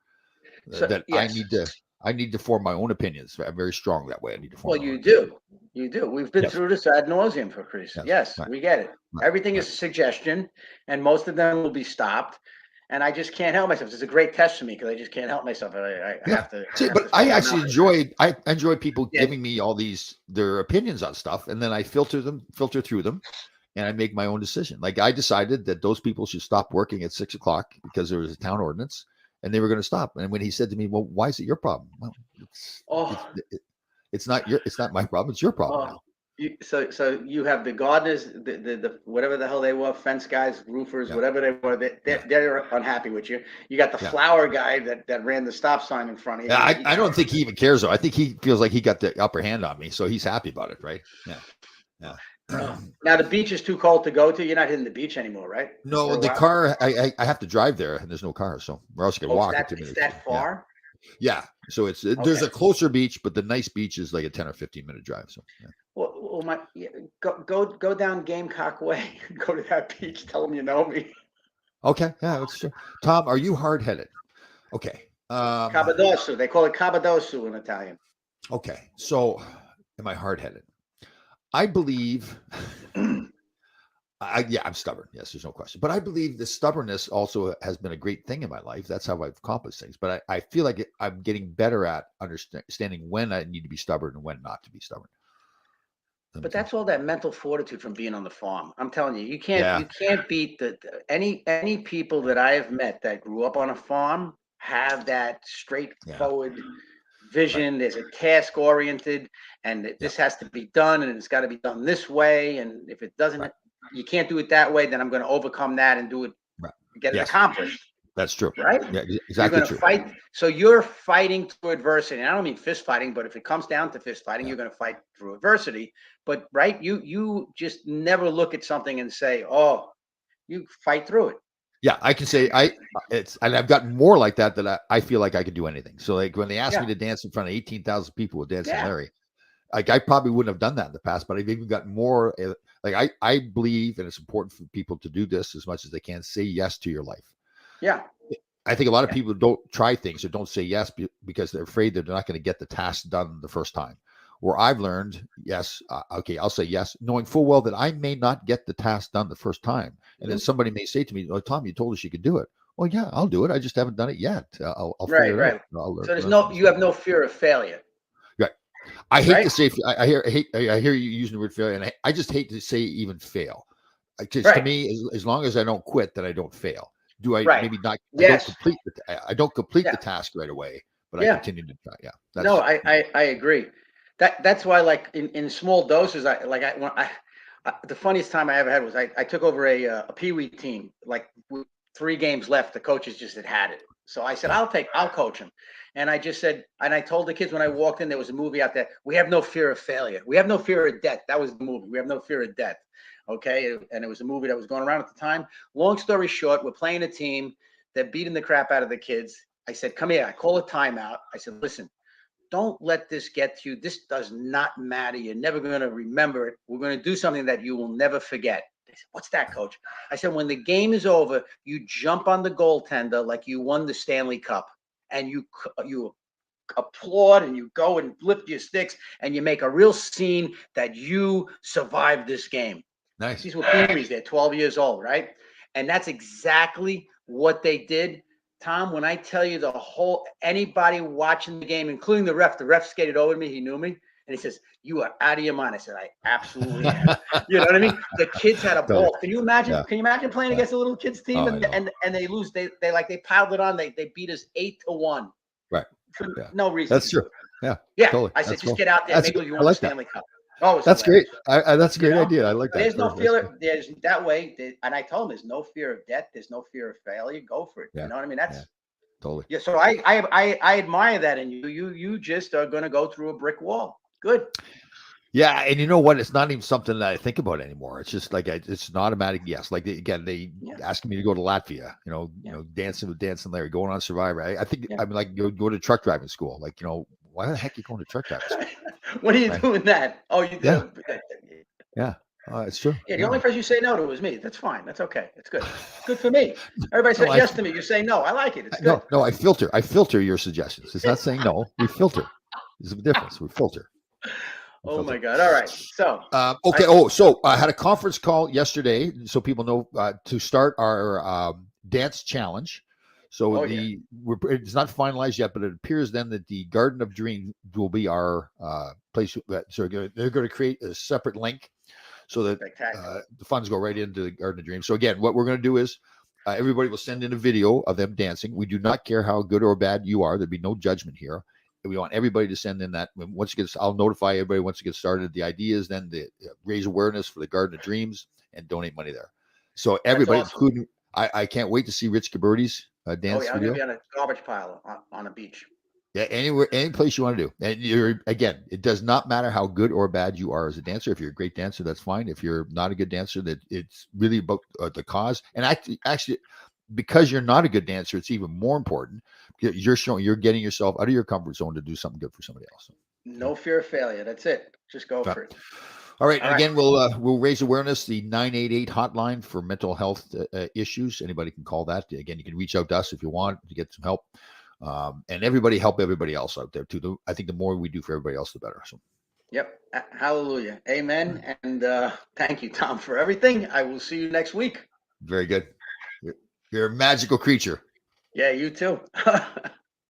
that yes. I need to form my own opinions. I'm very strong that way. I need to form. Well, you do. We've been through this ad nauseum for Chris. Yes, right. We get it. Right. Everything is a suggestion, and most of them will be stopped. And I just can't help myself. It's a great test for me because I just can't help myself. I have to. I actually enjoy people giving me all their opinions on stuff, and then I filter through them, and I make my own decision. Like I decided that those people should stop working at 6 o'clock because there was a town ordinance, and they were going to stop. And when he said to me, "Well, why is it your problem?" Well, it's not my problem. It's your problem now. So you have the gardeners, the whatever the hell they were, fence guys, roofers, whatever they were. They're unhappy with you. You got the flower guy that ran the stop sign in front of you. Yeah, I don't think he even cares though. I think he feels like he got the upper hand on me, so he's happy about it, right? Yeah. Now the beach is too cold to go to. You're not hitting the beach anymore, right? No, the car. I have to drive there, and there's no car, so or else I can walk. It's that far. Yeah. So there's a closer beach, but the nice beach is like a 10 or 15 minute drive. So go down Gamecock Way. Go to that beach. Tell them you know me. Okay. Yeah, that's true. Tom, are you hard headed? Okay. Cabadosso. They call it Cabadosso in Italian. Okay. So am I hard headed? I believe. I'm stubborn. Yes, there's no question. But I believe the stubbornness also has been a great thing in my life. That's how I've accomplished things. But I feel like I'm getting better at understanding when I need to be stubborn and when not to be stubborn. But that's all that mental fortitude from being on the farm. I'm telling you, you can't beat any people that I have met that grew up on a farm have that straightforward vision. Right. There's a task oriented, and this has to be done, and it's got to be done this way. And if it doesn't, you can't do it that way, then I'm going to overcome that and do it, get it accomplished. That's true. right? Yeah, You're exactly going to true. fight. So you're fighting through adversity. And I don't mean fist fighting, but if it comes down to fist fighting, Yeah. you're going to fight through adversity. But right, you just never look at something and say, "Oh," you fight through it. Yeah, I can say and I've gotten more like that I feel like I could do anything. So like when they asked me Yeah, to dance in front of 18,000 people with Dancing yeah, Larry, like I probably wouldn't have done that in the past, but I've even gotten more. Like I believe, and it's important for people to do this as much as they can. Say yes to your life. yeah, I think a lot of yeah. people don't try things or don't say yes because they're afraid they're not going to get the task done the first time. Where I've learned, yes, okay, I'll say yes, knowing full well that I may not get the task done the first time. And then Mhm. somebody may say to me, "Oh, Tom, you told us you could do it." Well, yeah, I'll do it. I just haven't done it yet. I'll Right, figure it out. right. I'll So learn from you mistakes. have no fear of failure, Right. I hate to right? say, I hear you using the word failure, and I just hate to say even fail. Because to Right, me, as long as I don't quit, then I don't fail. Do I right. maybe not? Yes, I don't complete the yeah, task right away, but I yeah. continue to try. Yeah, No, that's I agree. That's why, like in small doses, the funniest time I ever had was I took over a Pee Wee team like with 3 games left. The coaches just had it, so I said yeah. I'll coach them, and I just said and I told the kids when I walked in there was a movie out there. We have no fear of failure. We have no fear of death. That was the movie. We have no fear of death. Okay, and it was a movie that was going around at the time. Long story short, we're playing a team. They're beating the crap out of the kids. I said, "Come here." I call a timeout. I said, "Listen. Don't let this get to you. This does not matter. You're never going to remember it. We're going to do something that you will never forget." They said, "What's that, coach?" I said, "When the game is over, you jump on the goaltender like you won the Stanley Cup, and you applaud and you go and lift your sticks and you make a real scene that you survived this game." Nice. These were Pee-wees. They're 12 years old, right? And that's exactly what they did. Tom, when I tell you anybody watching the game, including the ref skated over to me. He knew me. And he says, "You are out of your mind." I said, "I absolutely am." You know what I mean? The kids had a Totally. ball. Can you imagine? Yeah. Can you imagine playing Yeah. against a little kids team Oh, I know. and they lose? They piled it on. They beat us 8-1 Right. for Yeah. no reason. That's true. Yeah. Yeah, Totally. I said, That's just cool. get out there. That's Maybe good. you I won the like that. Stanley Cup. Oh, it's That's hilarious. great. That's a You great know, idea. I like that. there's no That's fear. good. There's that way, and I told him there's no fear of death. There's no fear of failure. Go for it. Yeah. You know what I mean? Yeah. That's Totally. yeah. So I admire that in you. You just are going to go through a brick wall. Good. Yeah, and you know what? It's not even something that I think about anymore. It's just like it's an automatic yes. Like they Yeah. asking me to go to Latvia. Yeah. Dancing with Dancing Larry, going on Survivor. I think Yeah. I'm like go to truck driving school. Like why the heck are you going to truck driving school? What are you Right? doing that? Oh, you did Yeah, a. yeah. It's true. Yeah, the Yeah. only person you say no to was me. That's fine. That's okay. It's good. Good for me. Everybody No, says yes to me. You say no. I like it. It's good. no. I filter. I filter your suggestions. It's not saying no. We filter. There's a difference. We filter. Oh my God. All right. So Okay. So I had a conference call yesterday, so people know to start our dance challenge. So it's not finalized yet, but it appears then that the Garden of Dreams will be our place. So they're going to create a separate link so that the funds go right into the Garden of Dreams. So again, what we're going to do is everybody will send in a video of them dancing. We do not care how good or bad you are. There'd be no judgment here. We want everybody to send in that. Once it gets, I'll notify everybody once it gets started. The idea is then to raise awareness for the Garden of Dreams and donate money there. So everybody, awesome. including, I can't wait to see Rich Gabberty's dance I'm video. gonna be on a garbage pile on a beach. Yeah, anywhere, any place you want to do. And it does not matter how good or bad you are as a dancer. If you're a great dancer, that's fine. If you're not a good dancer, that it's really about the cause. And actually, because you're not a good dancer, it's even more important. You're getting yourself out of your comfort zone to do something good for somebody else. No fear of failure. That's it. Just go for it. All right. And again, we'll raise awareness. The 988 hotline for mental health issues. Anybody can call that. Again, you can reach out to us if you want to get some help. And everybody help everybody else out there too. I think the more we do for everybody else, the better. So. Yep. Hallelujah. Amen. And thank you, Tom, for everything. I will see you next week. Very good. You're a magical creature. Yeah, you too.